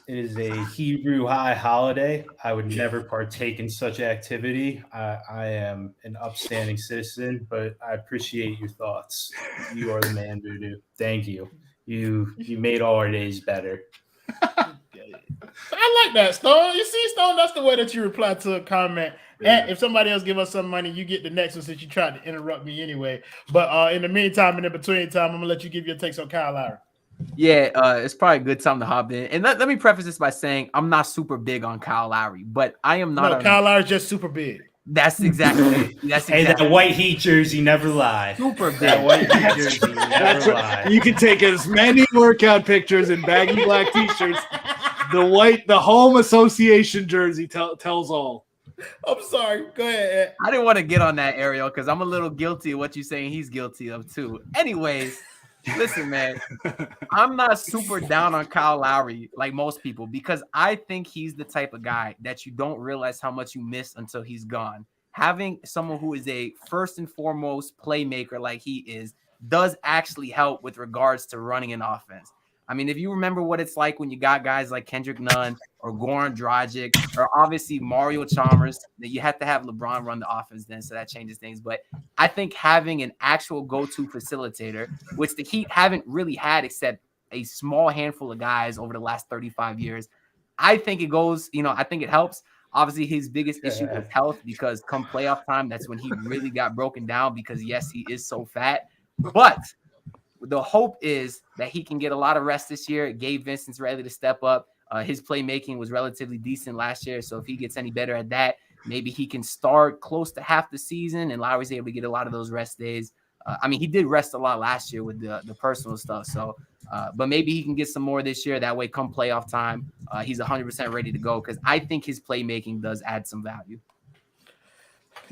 a Hebrew high holiday. I would never partake in such activity. I am an upstanding citizen, but I appreciate your thoughts. You are the man, Voodoo. Thank you. You made all our days better. I like that, Stone. You see, Stone, that's the way that you reply to a comment. Yeah. And if somebody else give us some money, you get the next one since you tried to interrupt me anyway. But in the meantime and in between time, I'm going to let you give your takes on Kyle Lowry. Yeah, it's probably a good time to hop in. And let me preface this by saying I'm not super big on Kyle Lowry, but I am not. No, Kyle Lowry's just super big. That's exactly it. Hey, that white Heat jersey never lied. Super big. That white Heat jersey never lied. You can take as many workout pictures in baggy black t-shirts. The home association jersey tells all. I'm sorry. Go ahead, Ed. I didn't want to get on that, Ariel, because I'm a little guilty of what you're saying he's guilty of too. Anyways, listen, man, I'm not super down on Kyle Lowry like most people because I think he's the type of guy that you don't realize how much you miss until he's gone. Having someone who is a first and foremost playmaker like he is does actually help with regards to running an offense. I mean, if you remember what it's like when you got guys like Kendrick Nunn or Goran Dragic or obviously Mario Chalmers, that you have to have LeBron run the offense then, so that changes things. But I think having an actual go-to facilitator, which the Heat haven't really had except a small handful of guys over the last 35 years, I think it goes, I think it helps. Obviously, his biggest issue was health because come playoff time, that's when he really got broken down because, yes, he is so fat. But the hope is that he can get a lot of rest this year. Gabe Vincent's ready to step up. His playmaking was relatively decent last year, so if he gets any better at that, maybe he can start close to half the season, and Lowry's able to get a lot of those rest days. He did rest a lot last year with the personal stuff, so but maybe he can get some more this year. That way, come playoff time, he's 100% ready to go because I think his playmaking does add some value.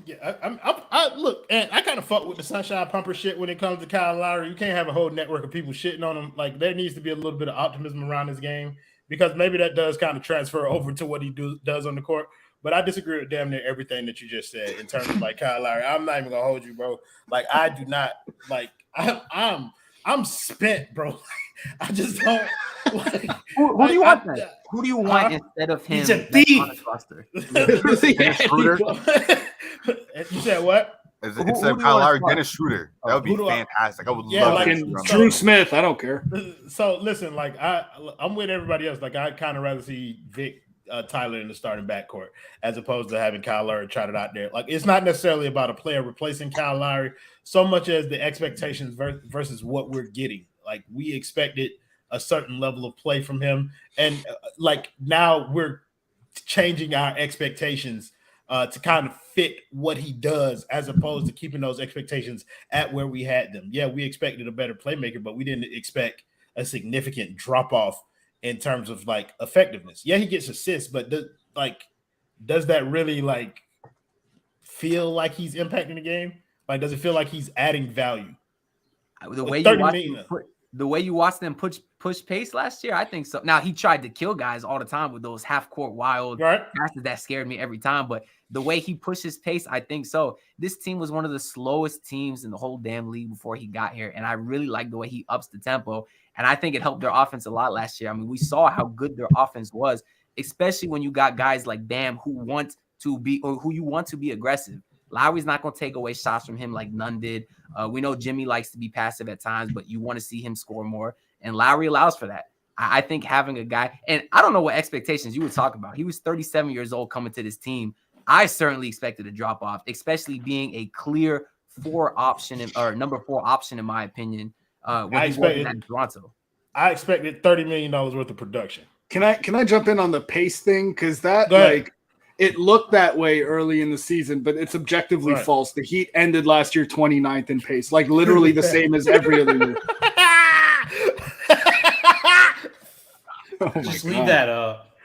Yeah, I look, and I kind of fuck with the sunshine pumper shit when it comes to Kyle Lowry. You can't have a whole network of people shitting on him. Like, there needs to be a little bit of optimism around his game because maybe that does kind of transfer over to what he does on the court. But I disagree with damn near everything that you just said in terms of like Kyle Lowry. I'm not even gonna hold you, bro. Like, I do not like. I'm spent, bro. I just don't. Like, who do you want then? Who do you want instead of him? He's a thief. You said what? It's a Kyle Lowry, Dennis Schroeder. That would be fantastic. I would love it. Drew Smith. I don't care. So listen, like I'm with everybody else. Like, I'd kind of rather see Vic Tyler in the starting backcourt as opposed to having Kyle Lowry trotted out there. Like, it's not necessarily about a player replacing Kyle Lowry so much as the expectations versus what we're getting. Like we expected a certain level of play from him, and like now we're changing our expectations to kind of fit what he does, as opposed to keeping those expectations at where we had them. Yeah, we expected a better playmaker, but we didn't expect a significant drop off in terms of like effectiveness. Yeah, he gets assists, but does that really like feel like he's impacting the game? Like, does it feel like he's adding value? The way you watched them push pace last year, I think so. Now he tried to kill guys all the time with those half court wild passes that scared me every time. But the way he pushes pace, I think so. This team was one of the slowest teams in the whole damn league before he got here, and I really like the way he ups the tempo. And I think it helped their offense a lot last year. I mean, we saw how good their offense was, especially when you got guys like Bam who want to be, or who you want to be aggressive. Lowry's not going to take away shots from him like none did. We know Jimmy likes to be passive at times, but you want to see him score more. And Lowry allows for that. I think having a guy, and I don't know what expectations you would talk about. He was 37 years old coming to this team. I certainly expected a drop off, especially being a clear number 4 option, in my opinion. When he was at Toronto. I expected $30 million worth of production. Can I jump in on the pace thing? Because that it looked that way early in the season, but it's objectively false. The Heat ended last year 29th in pace, like literally the same as every other year. Just leave that up.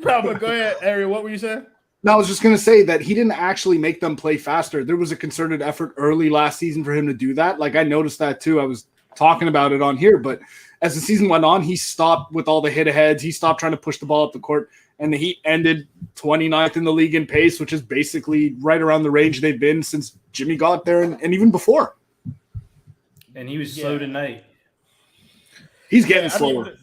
Probably. Go ahead, Ari. What were you saying? No, I was just going to say that he didn't actually make them play faster. There was a concerted effort early last season for him to do that. Like I noticed that too. I was talking about it on here, but as the season went on, he stopped with all the hit aheads. He stopped trying to push the ball up the court, and the Heat ended 29th in the league in pace, which is basically right around the range they've been since Jimmy got there and even before. And he was slow tonight. He's getting slower. Mean,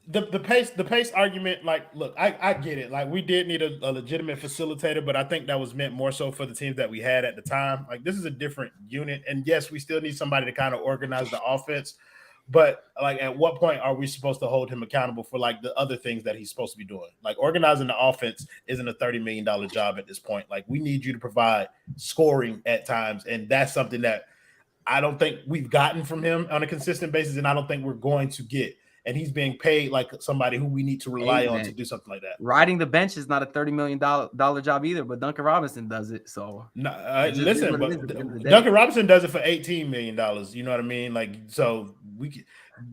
the pace argument, like, look, I get it. Like, we did need a legitimate facilitator, but I think that was meant more so for the teams that we had at the time. Like, this is a different unit, and yes, we still need somebody to kind of organize the offense. But like, at what point are we supposed to hold him accountable for like the other things that he's supposed to be doing? Like, organizing the offense isn't a $30 million job at this point. Like, we need you to provide scoring at times, and that's something that I don't think we've gotten from him on a consistent basis, and I don't think we're going to get. And he's being paid like somebody who we need to rely on to do something like that. Riding the bench is not a $30 million job either, but Duncan Robinson does it. So listen, but Duncan Robinson does it for $18 million. You know what I mean? Like, so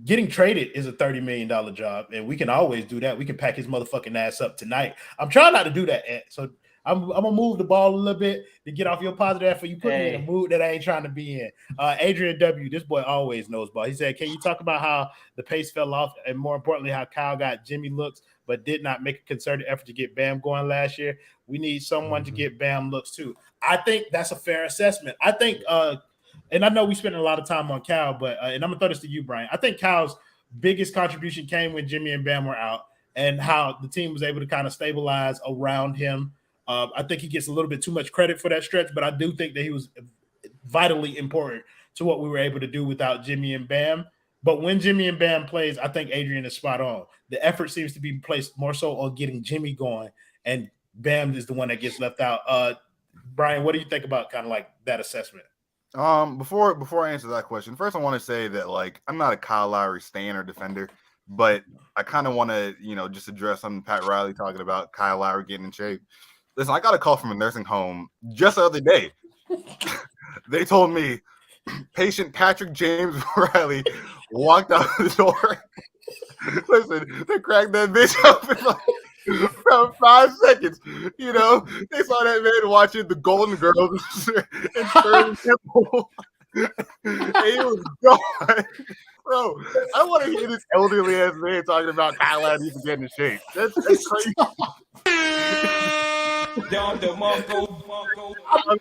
getting traded is a $30 million job, and we can always do that. We can pack his motherfucking ass up tonight. I'm trying not to do that, Ed. So I'm gonna move the ball a little bit to get off your positive effort. You put me in a mood that I ain't trying to be in. Adrian W, this boy always knows ball. He said, "Can you talk about how the pace fell off, and more importantly, how Kyle got Jimmy looks, but did not make a concerted effort to get Bam going last year? We need someone to get Bam looks too." I think that's a fair assessment. I think, and I know we spent a lot of time on Kyle, but and I'm gonna throw this to you, Brian. I think Kyle's biggest contribution came when Jimmy and Bam were out, and how the team was able to kind of stabilize around him. I think he gets a little bit too much credit for that stretch, but I do think that he was vitally important to what we were able to do without Jimmy and Bam. But when Jimmy and Bam plays, I think Adrian is spot on. The effort seems to be placed more so on getting Jimmy going, and Bam is the one that gets left out. Brian, what do you think about kind of like that assessment? Before I answer that question, first I want to say that like I'm not a Kyle Lowry stan or defender, but I kind of want to just address something Pat Riley talking about Kyle Lowry getting in shape. Listen, I got a call from a nursing home just the other day. They told me patient Patrick James Riley walked out the door. Listen, they cracked that bitch up in like about 5 seconds. They saw that man watching the Golden Girls and Sterling Temple. And he was gone. Bro, I want to hear this elderly ass man talking about Kyle Lowry needs to get in shape. That's crazy. I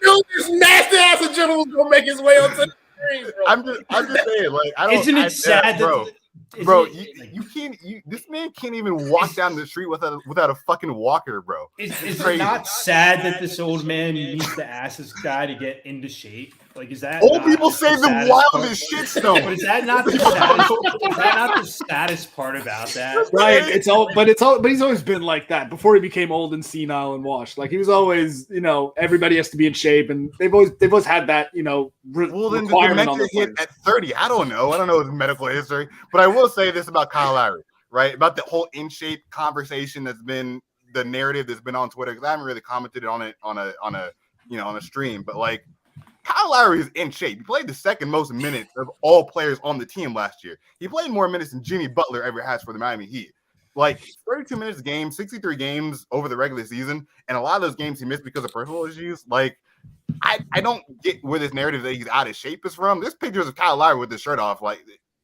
knew this nasty ass of gentleman was gonna make his way onto the screen, bro. I'm just saying, like, I don't. Isn't it sad, bro? You can't. This man can't even walk down the street without a fucking walker, bro. Is it not sad that this old man needs to ask this guy to get into shape? Like, is that Old not people the say the saddest wildest part? shit still. But is that not the saddest? Is that not the saddest part about that? Right, but he's always been like that before he became old and senile and washed. Like he was always, everybody has to be in shape, and they've always had that, Well, then the requirement on dementia the hit at 30. I don't know his medical history, but I will say this about Kyle Lowry, right? About the whole in shape conversation that's been the narrative that's been on Twitter, because I haven't really commented on it on a stream, but like Kyle Lowry is in shape. He played the second most minutes of all players on the team last year. He played more minutes than Jimmy Butler ever has for the Miami Heat. Like 32 minutes a game, 63 games over the regular season, and a lot of those games he missed because of personal issues. Like, I don't get where this narrative that he's out of shape is from. There's pictures of Kyle Lowry with his shirt off. Like,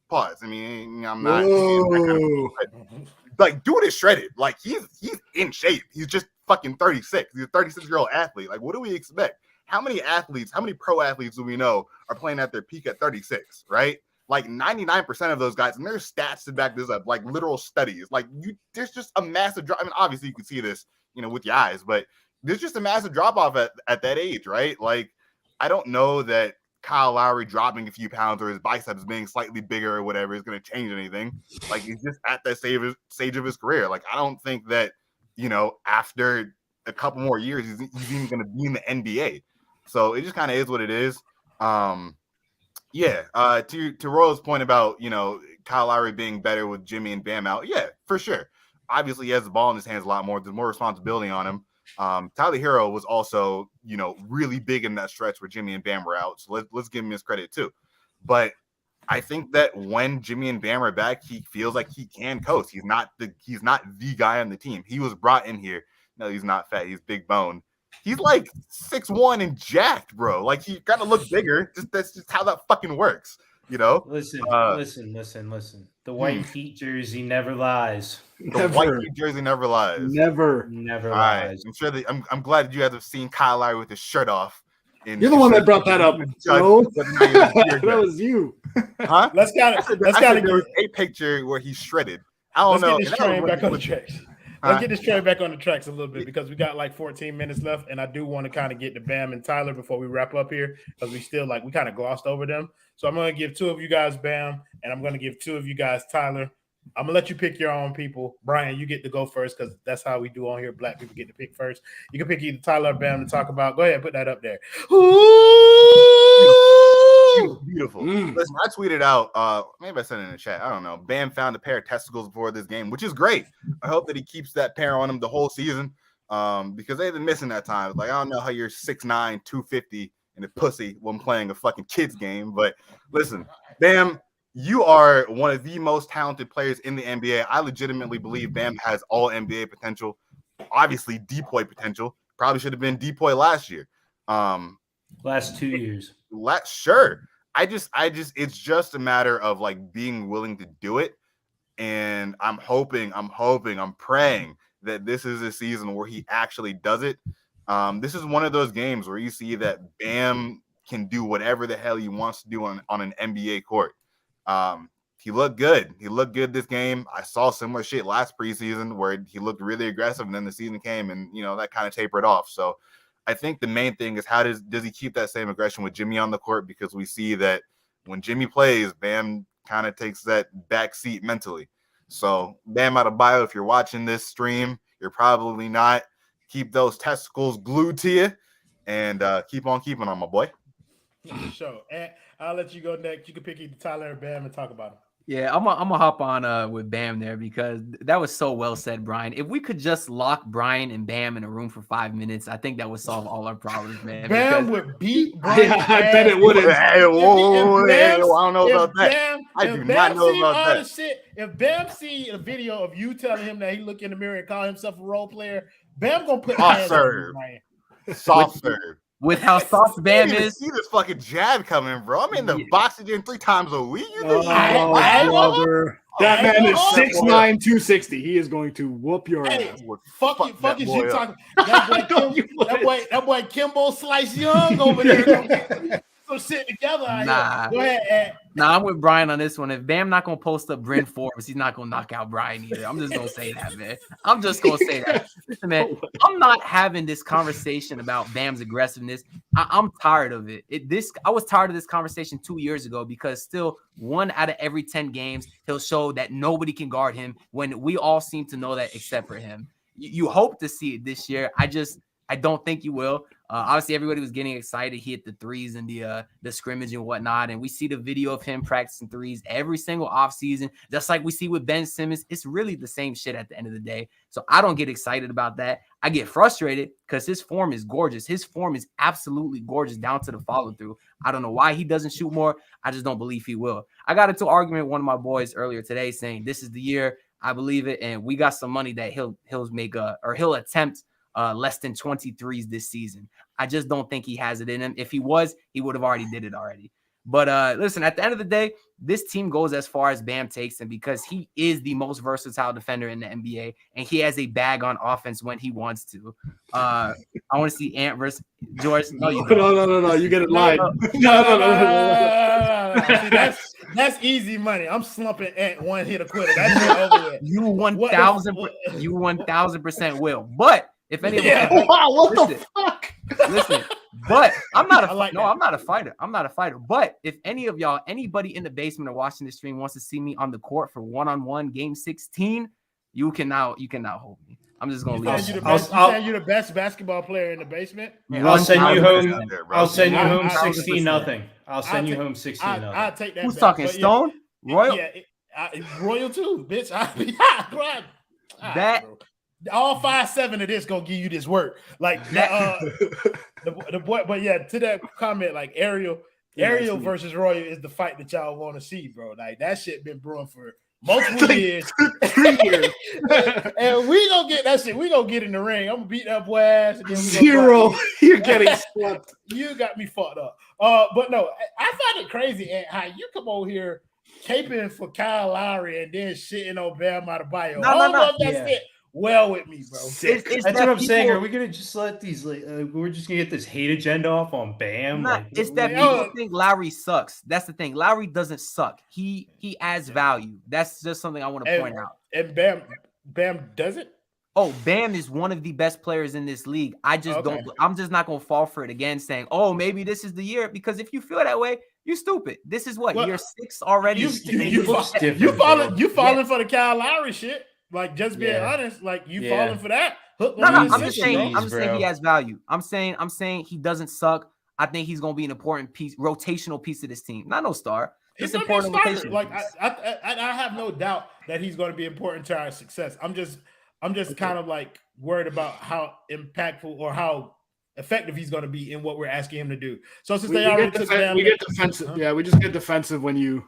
pause. I mean, I'm not like dude is shredded. Like he's in shape. He's just fucking 36. He's a 36-year-old athlete. Like, what do we expect? How many pro athletes do we know are playing at their peak at 36, right? Like 99% of those guys, and there's stats to back this up, like literal studies. Like there's just a massive drop. I mean, obviously you can see this, with your eyes, but there's just a massive drop off at that age, right? Like, I don't know that Kyle Lowry dropping a few pounds or his biceps being slightly bigger or whatever is going to change anything. Like, he's just at that stage of his career. Like, I don't think that, after a couple more years, he's even going to be in the NBA. So it just kind of is what it is. To Royal's point about, Kyle Lowry being better with Jimmy and Bam out. Yeah, for sure. Obviously, he has the ball in his hands a lot more. There's more responsibility on him. Tyler Hero was also, really big in that stretch where Jimmy and Bam were out. So let's give him his credit too. But I think that when Jimmy and Bam are back, he feels like he can coast. He's not the guy on the team. He was brought in here. No, he's not fat. He's big boned. He's like 6'1" and jacked, bro. Like, he gotta look bigger. That's just how that fucking works. Listen. The white Heat jersey never lies. The white Heat jersey never lies. Never Right. lies. I'm sure I'm glad that you guys have seen Kyle Lowry with his shirt off. You're the one that brought that up. No, that was you. Huh? Let's get a picture where he's shredded. I don't know. Let's get this train back on the tracks. Let's get this train back on the tracks a little bit, because we got like 14 minutes left, and I do want to kind of get to Bam and Tyler before we wrap up here, because we kind of glossed over them. So I'm going to give two of you guys Bam, and I'm going to give two of you guys Tyler. I'm going to let you pick your own people. Brian, you get to go first, because that's how we do on here. Black people get to pick first. You can pick either Tyler or Bam to talk about. Go ahead, put that up there. Beautiful. Listen, I tweeted out, maybe I sent it in the chat. I don't know. Bam found a pair of testicles before this game, which is great. I hope that he keeps that pair on him the whole season, because they've been missing that time. Like, I don't know how you're 6'9", 250 in a pussy when playing a fucking kids game, but listen, Bam, you are one of the most talented players in the NBA. I legitimately believe Bam has all NBA potential. Obviously, Depoy potential. Probably should have been Depoy last year. Last 2 years. Sure. It's just a matter of like being willing to do it. And I'm praying that this is a season where he actually does it. This is one of those games where you see that Bam can do whatever the hell he wants to do on an NBA court. He looked good. He looked good this game. I saw similar shit last preseason where he looked really aggressive, and then the season came and, that kind of tapered off. So I think the main thing is, how does he keep that same aggression with Jimmy on the court? Because we see that when Jimmy plays, Bam kind of takes that back seat mentally. So Bam Adebayo, if you're watching this stream, you're probably not. Keep those testicles glued to you, and keep on keeping on, my boy. Sure. And I'll let you go next. You can pick either Tyler or Bam and talk about him. Yeah, I'm gonna hop on with Bam there, because that was so well said, Brian. If we could just lock Brian and Bam in a room for 5 minutes, I think that would solve all our problems, man. Bam would beat Brian. I bet it would. Hey, whoa, I don't know about that. I do not know about that. If Bam see a video of you telling him that he look in the mirror and call himself a role player, Bam gonna put soft serve. Soft serve. With how soft Bam is, see this fucking jab coming, bro. I'm in the boxing gym 3 times a week. Brother. That man is 6'9", 260. He is going to whoop your ass. Fuck is you talking? That boy Kimbo Slice Young over there. gonna sit together. Nah. Go ahead, Ed. Nah, I'm with Brian on this one. If Bam not gonna post up Bryn Forbes, he's not gonna knock out Brian either. I'm just gonna say that, man. I'm just gonna say that. Listen, man, I'm not having this conversation about Bam's aggressiveness. I'm tired of it. I was tired of this conversation 2 years ago because still 1 out of every 10 games he'll show that nobody can guard him when we all seem to know that except for him. You hope to see it this year. I don't think you will. Obviously, everybody was getting excited. He hit the threes and the scrimmage and whatnot. And we see the video of him practicing threes every single offseason, just like we see with Ben Simmons. It's really the same shit at the end of the day. So I don't get excited about that. I get frustrated because his form is gorgeous. His form is absolutely gorgeous down to the follow through. I don't know why he doesn't shoot more. I just don't believe he will. I got into an argument with one of my boys earlier today saying this is the year. I believe it. And we got some money that he'll attempt less than 23s this season. I just don't think he has it in him. If he was, he would have already did it already. But listen, at the end of the day, this team goes as far as Bam takes him because he is the most versatile defender in the NBA, and he has a bag on offense when he wants to. I want to see Ant versus George. No, you don't. No. You get it live. No. See, that's easy money. I'm slumping Ant one hit a quitter. That's it over with. You 1,000% will. But if any of them, the fuck? Listen, but I'm not I'm not a fighter. I'm not a fighter. But if anybody in the basement or watching this stream wants to see me on the court for one-on-one game 16, you can now hold me. I'm just gonna leave. You're the best basketball player in the basement. I'll send you home. I'll send you home 16-0. I'll send you home 16-0. I'll take that. Who's talking? Stone? Royal? Yeah, Royal too, bitch. All 5'7" of this gonna give you this work. Like the boy, but yeah, to that comment, like Ariel versus Royal is the fight that y'all want to see, bro. Like that shit been brewing for multiple years. 3 years. And we gonna get that shit. We gonna get in the ring. I'm gonna beat that boy ass. And then 0. You're getting swept. You got me fucked up. But no, I find it crazy and how you come over here caping for Kyle Lowry and then shitting on Bam Adebayo. No. That's it. Well with me, bro. That's what I'm saying. Are we gonna just let these? We're just gonna get this hate agenda off on Bam? It's that people think Lowry sucks. That's the thing. Lowry doesn't suck. He adds value. That's just something I want to point out. And Bam doesn't. Oh, Bam is one of the best players in this league. I'm just not gonna fall for it again, saying, "Oh, maybe this is the year." Because if you feel that way, you're stupid. This is year 6 already. You falling for the Kyle Lowry shit. Like, just being honest, like you falling for that. I'm just saying he has value. I'm saying he doesn't suck. I think he's gonna be an important piece, rotational piece of this team. Not no star. It's important rotation. Like I have no doubt that he's going to be important to our success. I'm just kind of like worried about how impactful or how effective he's going to be in what we're asking him to do. So since they already took down, we get defensive. Yeah, we just get defensive when you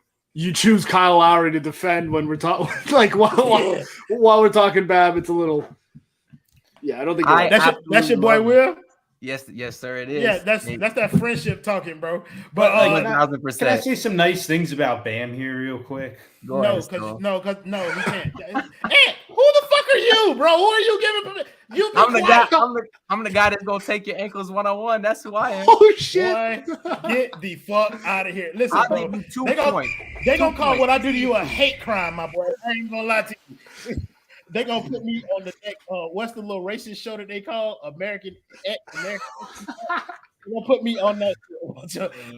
choose Kyle Lowry to defend when we're talking like while we're talking Bam. It's a little. Yeah, I don't think that's your boy Will. Yes, sir, it is. Yeah, that's that friendship talking, bro. But 1,000%. Can I say some nice things about Bam here, real quick? No, we can't. Hey, who the fuck are you, bro? Who are you giving? I'm the guy that's gonna take your ankles 1-on-1. That's who I am. Oh shit! Get the fuck out of here. Listen, I'll bro. give you They gonna call what I do to you a hate crime, my boy. I ain't gonna lie to you. They gonna put me on the neck. What's the little racist show that they call American? They gonna put me on that.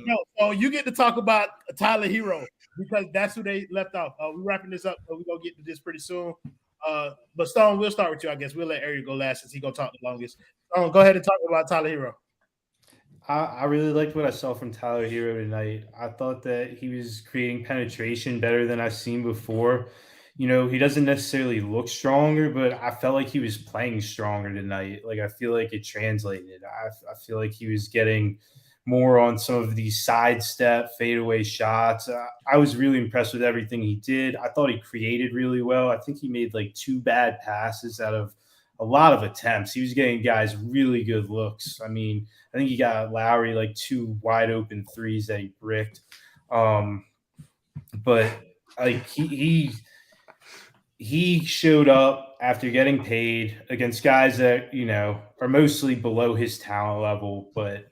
No, so you get to talk about Tyler Hero because that's who they left off. We're wrapping this up. We're gonna get to this pretty soon. But Stone, we'll start with you. I guess we'll let Ariel go last since he gonna talk the longest. Stone, go ahead and talk about Tyler Hero. I really liked what I saw from Tyler Hero tonight. I thought that he was creating penetration better than I've seen before. You know, he doesn't necessarily look stronger, but I felt like he was playing stronger tonight. Like, I feel like it translated. I feel like he was getting more on some of these sidestep, fadeaway shots. I was really impressed with everything he did. I thought he created really well. I think he made like 2 bad passes out of a lot of attempts. He was getting guys really good looks. I mean, I think he got Lowry like 2 wide open threes that he bricked. But like he showed up after getting paid against guys that, you know, are mostly below his talent level. But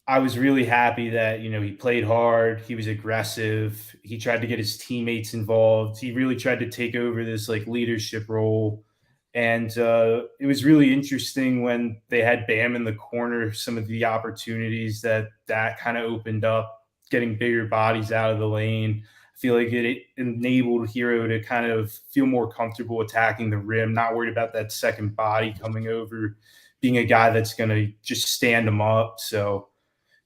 I was really happy that, he played hard. He was aggressive. He tried to get his teammates involved. He really tried to take over this like leadership role. And it was really interesting when they had Bam in the corner, some of the opportunities that kind of opened up, getting bigger bodies out of the lane. I feel like it enabled Hero to kind of feel more comfortable attacking the rim, not worried about that second body coming over, being a guy that's going to just stand him up. So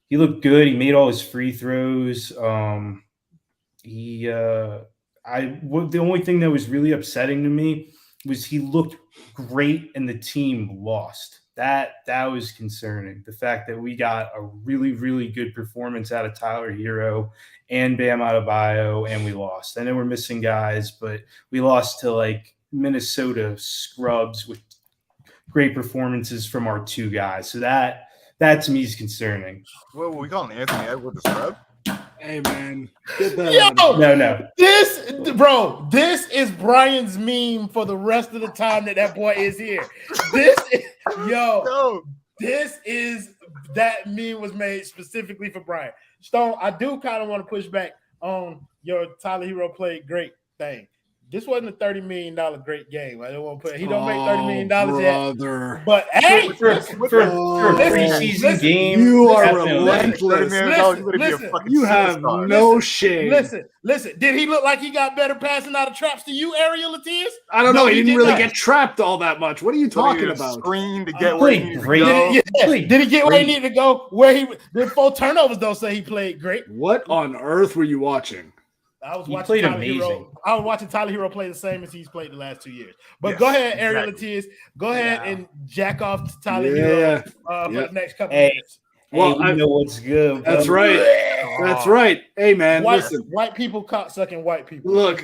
he looked good. He made all his free throws. The only thing that was really upsetting to me was he looked great and the team lost. That was concerning. The fact that we got a really, really good performance out of Tyler Hero and Bam Adebayo, and we lost. I know we're missing guys, but we lost to like Minnesota scrubs with great performances from our two guys. So that to me is concerning. What were we calling Anthony Edwards a scrub? Hey man, get that out. No. This is Brian's meme for the rest of the time that boy is here. That meme was made specifically for Brian. Stone, I do kind of want to push back on your Tyler Hero played great thing. This wasn't a $30 million great game. I don't want to put. He don't make $30 million yet. But hey, for a preseason game, you are relentless. You have no shame. Listen. Did he look like he got better passing out of traps to you, Ariel Latias? I don't know. He didn't really get trapped all that much. What are you talking about? Screen to get where he needed to go. Did he get where he needed to go? The 4 turnovers don't say he played great. What on earth were you watching? I was watching Tyler Hero play the same as he's played the last 2 years. But go ahead, Ariel Latias. Go ahead and jack off to Tyler Hero for the next couple minutes. Well, I know what's good. That's right. That's right. Hey, man, listen. White people cocksucking white people. Look,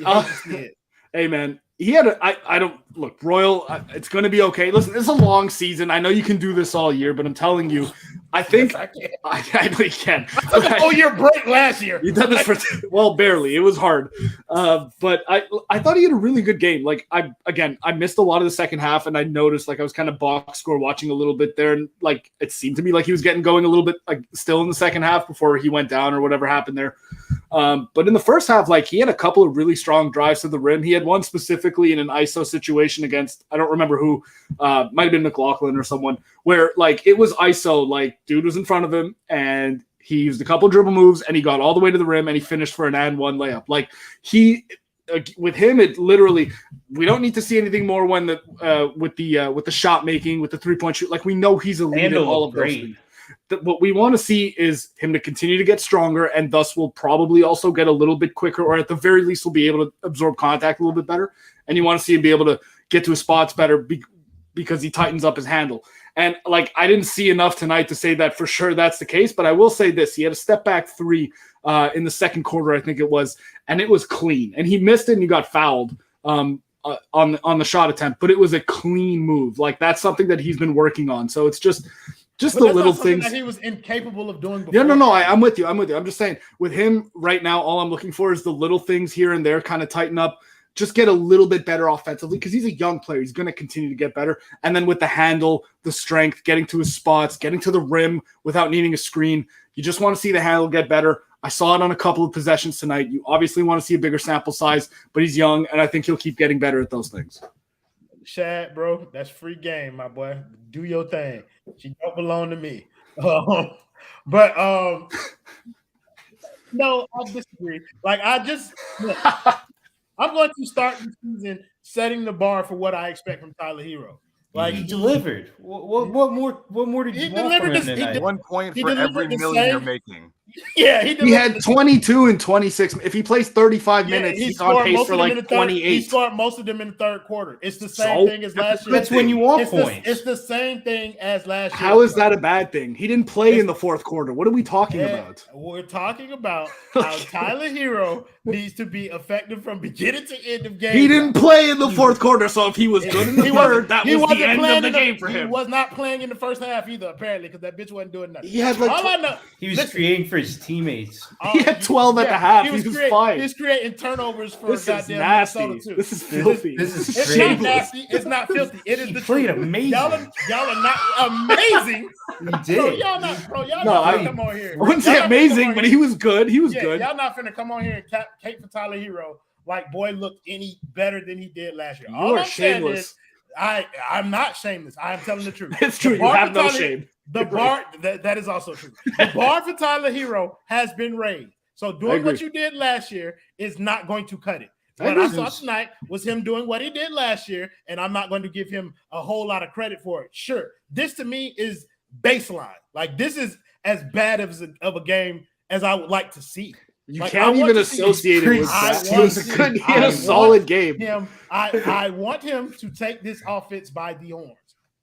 hey, man. He had I don't look, Royal. It's going to be okay. Listen, it's a long season. I know you can do this all year, but I'm telling you, I think I really can. I took a whole year break last year. You done this for barely. It was hard, but I thought he had a really good game. Like I missed a lot of the second half, and I noticed like I was kind of box score watching a little bit there, and like it seemed to me like he was getting going a little bit like still in the second half before he went down or whatever happened there. But in the first half, like he had a couple of really strong drives to the rim. He had one specifically in an ISO situation against, I don't remember who, might have been McLaughlin or someone, where like it was ISO, like dude was in front of him and he used a couple dribble moves and he got all the way to the rim and he finished for an and one layup. Like with him, it literally, we don't need to see anything more when with the shot making, with the 3-point shoot. Like we know he's elite in all of those things. What we want to see is him to continue to get stronger, and thus will probably also get a little bit quicker, or at the very least will be able to absorb contact a little bit better. And you want to see him be able to get to his spots better because he tightens up his handle. And like I didn't see enough tonight to say that for sure that's the case, but I will say this: he had a step back 3 in the second quarter, I think it was, and it was clean. And he missed it, and he got fouled on the shot attempt, but it was a clean move. Like that's something that he's been working on. So it's just the little things that he was incapable of doing before. Yeah, no, I'm with you. I'm just saying, with him right now, all I'm looking for is the little things here and there, kind of tighten up, just get a little bit better offensively, because he's a young player. He's going to continue to get better. And then with the handle, the strength, getting to his spots, getting to the rim without needing a screen, you just want to see the handle get better. I saw it on a couple of possessions tonight. You obviously want to see a bigger sample size, but he's young, and I think he'll keep getting better at those things. Shad, bro, that's free game, my boy. Do your thing. She don't belong to me. No, I disagree. Like I'm going to start the season setting the bar for what I expect from Tyler Hero. Like he delivered. What more did you want from him tonight? 1 point for every million you're making. Yeah, he had 22 and 26. If he plays 35 minutes, he's on pace for like 28. He scored most of them in the third quarter. It's the same thing as last year. That's when you want points. It's the same thing as last year. How is that a bad thing? He didn't play in the fourth quarter. What are we talking about? We're talking about how Tyler Hero needs to be effective from beginning to end of game. He didn't play in the fourth quarter, so if he was good in the third, that was the end of the game for him. He was not playing in the first half either, apparently, because that bitch wasn't doing nothing. He had like he was creating for his teammates. He had 12 at the half. He was fine. He's creating turnovers for This is goddamn nasty. Minnesota too. This is filthy. This is It's crazy. not nasty. It's not filthy. It is He the played truth. amazing. Y'all are not amazing. He Bro, did. y'all not No, finna come on here. I wouldn't say Y'all not finna come amazing, on but here. he was good. He was good. Y'all not finna come on here and cape for Tyler Hero like boy looked any better than he did last year. You All are I'm saying shameless. is I'm not shameless. I am telling the truth. It's true. The You bar have for no Tyler- shame. The bar that is also true. The bar for Tyler Hero has been raised. So doing what you did last year is not going to cut it. What I saw tonight was him doing what he did last year, and I'm not going to give him a whole lot of credit for it. Sure, this to me is baseline. Like this is as bad of a game as I would like to see. You Like, can't even associate it with that. He was a good. He had a solid game. I want him to take this offense by the horns.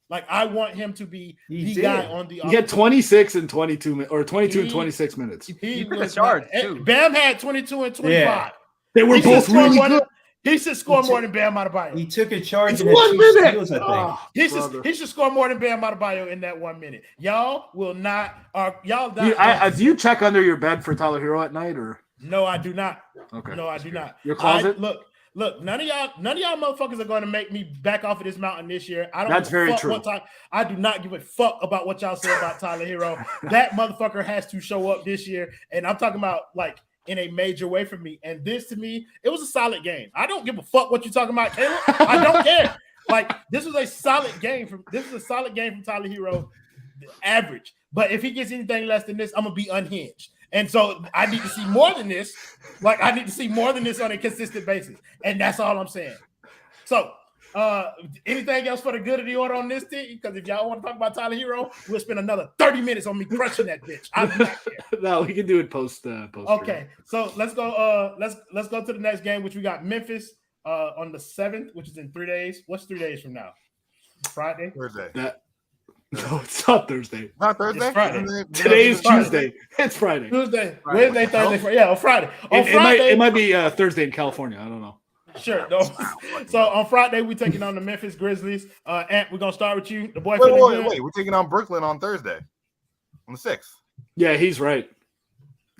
Like I want him to be guy on the offense. He had 26 and 22 or 22 and 26 minutes. He took a was charge, not- too. Bam had 22 and 25. Yeah. They were He should both score really more good. than- He should score more than Bam Adebayo. He took a charge It's and had 1 2 minute. steals, I think. He should score more than Bam Adebayo in that 1 minute. Y'all will not. Y'all not. Do you check under your bed for Tyler Hero at night or? No, I do not. Okay. No, I do not. Your closet? Look. None of y'all motherfuckers are going to make me back off of this mountain this year. I don't. That's give a very fuck true. What time, I do not give a fuck about what y'all say about Tyler Hero. That motherfucker has to show up this year, and I'm talking about like in a major way for me. And this to me, it was a solid game. I don't give a fuck what you're talking about, Caleb. I don't care. Like this was a solid game from Tyler Hero, average. But if he gets anything less than this, I'm gonna be unhinged. And so I need to see more than this. Like I need to see more than this on a consistent basis. And that's all I'm saying. So anything else for the good of the order on this team? Because if y'all want to talk about Tyler Hero, we'll spend another 30 minutes on me crushing that bitch. I do not care. No, we can do it post. Okay, so let's go. Let's go to the next game, which we got Memphis on the 7th, which is in 3 days. What's 3 days from now? Friday. Thursday. No, it's not Thursday. Not Thursday. It's Friday. Today is Friday. Tuesday. It's Friday. Tuesday, Friday. Wednesday, Thursday, Friday. Yeah, on Friday. On It Friday, might be Thursday in California. I don't know. Sure. No. So on Friday, we're taking on the Memphis Grizzlies. Ant, we're gonna start with you. The boy. Wait. We're taking on Brooklyn on Thursday, on the 6th. Yeah, he's right.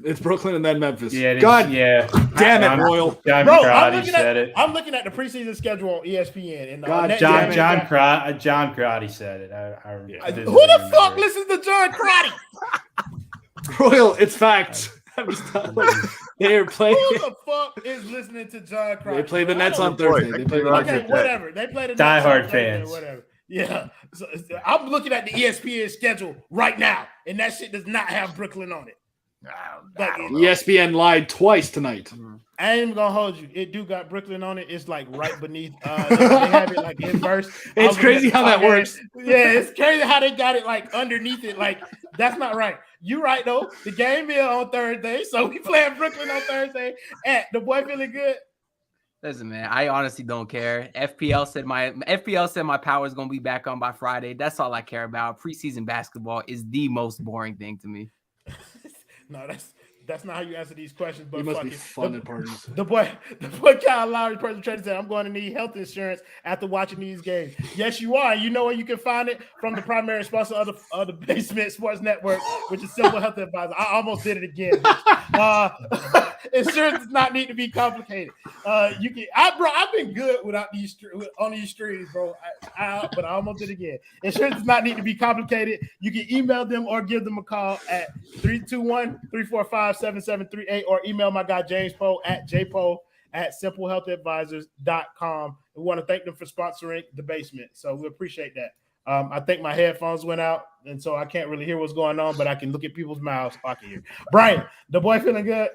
It's Brooklyn and then Memphis. Yeah, it is. God Yeah. damn it, Royal. John Bro, Crotty said it. I'm looking at the preseason schedule on ESPN. And God, John Crotty said it. I who the fuck listens to John Crotty? Royal, it's facts. I'm just like, they're playing. Who the fuck is listening to John Crotty? They play the Nets I on don't- Thursday. They play the Nets. Okay, whatever. They play the Nets Die on hard Thursday, fans. Whatever. Yeah. So, I'm looking at the ESPN schedule right now, and that shit does not have Brooklyn on it. I don't know. ESPN lied twice tonight. I ain't even gonna hold you. It do got Brooklyn on it. It's like right beneath. They have it like inverse. It's crazy how that works. Yeah, it's crazy how they got it like underneath it. Like that's not right. You right though. The game is on Thursday, so we playing Brooklyn on Thursday. And the boy feeling good. Listen, man, I honestly don't care. FPL said my power is gonna be back on by Friday. That's all I care about. Preseason basketball is the most boring thing to me. No, that's not how you answer these questions. But It must fuck be it. fun at parties. The boy Kyle Lowry, personal trainer, said, I'm going to need health insurance after watching these games. Yes, you are. You know where you can find it? From the primary sponsor of the Basement Sports Network, which is Simple Health Advisor. I almost did it again. Insurance does not need to be complicated. I've been good on these streams, bro. But I almost did it again. Insurance does not need to be complicated. You can email them or give them a call at 321-345-7738 or email my guy James Poe at jpoe@simplehealthadvisors.com. We want to thank them for sponsoring the basement. So we appreciate that. I think my headphones went out, and so I can't really hear what's going on, but I can look at people's mouths. I can hear. Brian, the boy feeling good?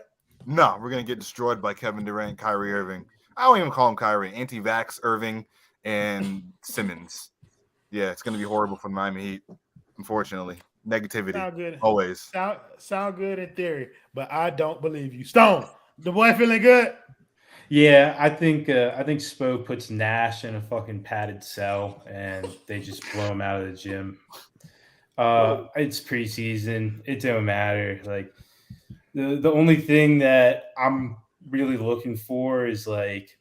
No, we're gonna get destroyed by Kevin Durant, Kyrie Irving. I don't even call him Kyrie. Anti-vax Irving and Simmons. Yeah, it's gonna be horrible for the Miami Heat. Unfortunately, negativity. Sound good. Always. Sound good in theory, but I don't believe you. Stone, the boy feeling good? Yeah, I think Spo puts Nash in a fucking padded cell and they just blow him out of the gym. It's preseason. It don't matter. Like the only thing that I'm really looking for is like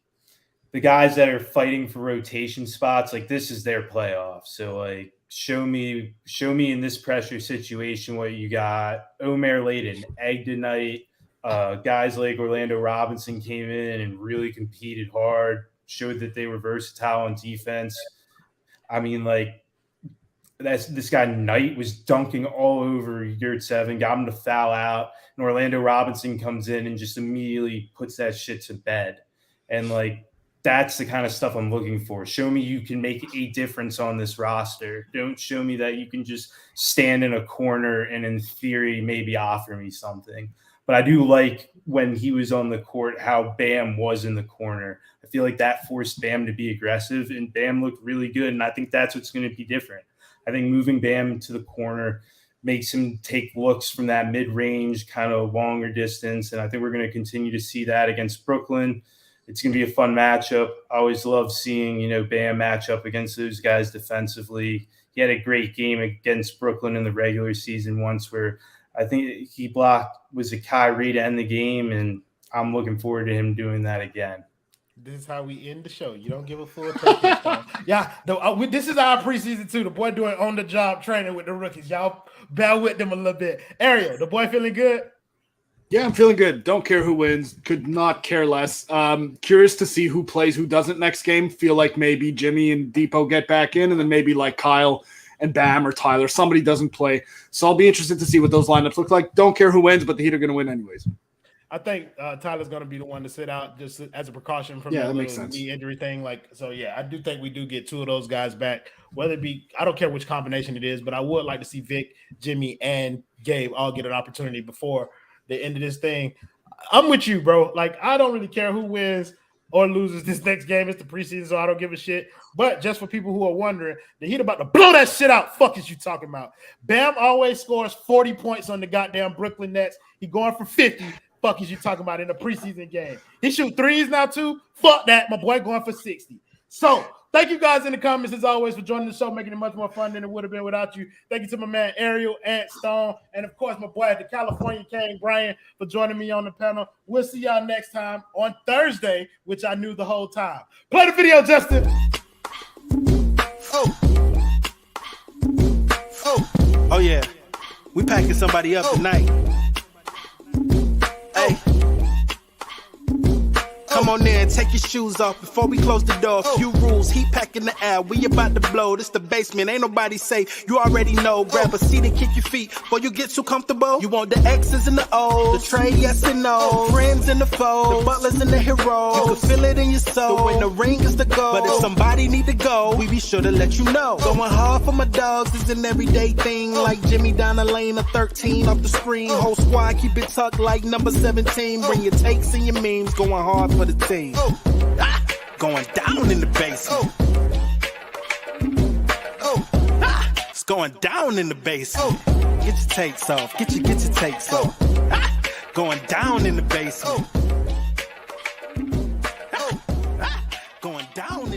the guys that are fighting for rotation spots, like this is their playoff. So like show me in this pressure situation what you got. Omer laid an egg tonight. Guys like Orlando Robinson came in and really competed hard, showed that they were versatile on defense. I mean, like this guy Knight was dunking all over Yurt 7, got him to foul out, and Orlando Robinson comes in and just immediately puts that shit to bed. And like that's the kind of stuff I'm looking for. Show me you can make a difference on this roster. Don't show me that you can just stand in a corner and in theory maybe offer me something. But I do like when he was on the court how Bam was in the corner. I feel like that forced Bam to be aggressive, and Bam looked really good, and I think that's what's going to be different. I think moving Bam to the corner makes him take looks from that mid-range, kind of longer distance, and I think we're going to continue to see that against Brooklyn. It's going to be a fun matchup. I always love seeing, Bam match up against those guys defensively. He had a great game against Brooklyn in the regular season once where I think he blocked was a Kyrie to end the game, and I'm looking forward to him doing that again. This is how we end the show. You don't give a full turkey. Yeah, this is our preseason too. The boy doing on-the-job training with the rookies. Y'all bear with them a little bit. Ariel, the boy feeling good? Yeah, I'm feeling good. Don't care who wins. Could not care less. Curious to see who plays, who doesn't next game. Feel like maybe Jimmy and Depot get back in, and then maybe like Kyle and Bam or Tyler. Somebody doesn't play. So I'll be interested to see what those lineups look like. Don't care who wins, but the Heat are going to win anyways. I think Tyler's going to be the one to sit out just as a precaution from that makes sense. Knee injury thing. I do think we do get two of those guys back. Whether it be, I don't care which combination it is, but I would like to see Vic, Jimmy, and Gabe all get an opportunity before the end of this thing. I'm with you, bro. Like, I don't really care who wins or loses this next game. It's the preseason, so I don't give a shit. But just for people who are wondering, the Heat about to blow that shit out. Fuck is you talking about? Bam always scores 40 points on the goddamn Brooklyn Nets. He going for 50. Fuck is you talking about in a preseason game? He shoot threes now too. Fuck that. My boy going for 60. So thank you guys in the comments as always for joining the show, making it much more fun than it would have been without you. Thank you to my man Ariel, Ant Stone, and of course my boy at the California King, Brian, for joining me on the panel. We'll see y'all next time on Thursday, which I knew the whole time. Play the video, Justin. Oh yeah. We packing somebody up tonight. Hey. Come on in, take your shoes off before we close the door. Few rules, heat pack in the air. We about to blow. This the basement, ain't nobody safe. You already know. Grab a seat and kick your feet before you get too comfortable. You want the X's and the O's, the tray, yes and no, the friends and the foes, the butlers and the heroes. You can feel it in your soul. The win the ring is the goal. But if somebody need to go, we be sure to let you know. Going hard for my dogs is an everyday thing. Like Jimmy down the lane of 13 off the screen. Whole squad keep it tucked like number 17. Bring your takes and your memes. Going hard for the team. Going down in the basement. It's going down in the basement. Get your takes off. Get your takes off. Going down in the basement. Going down in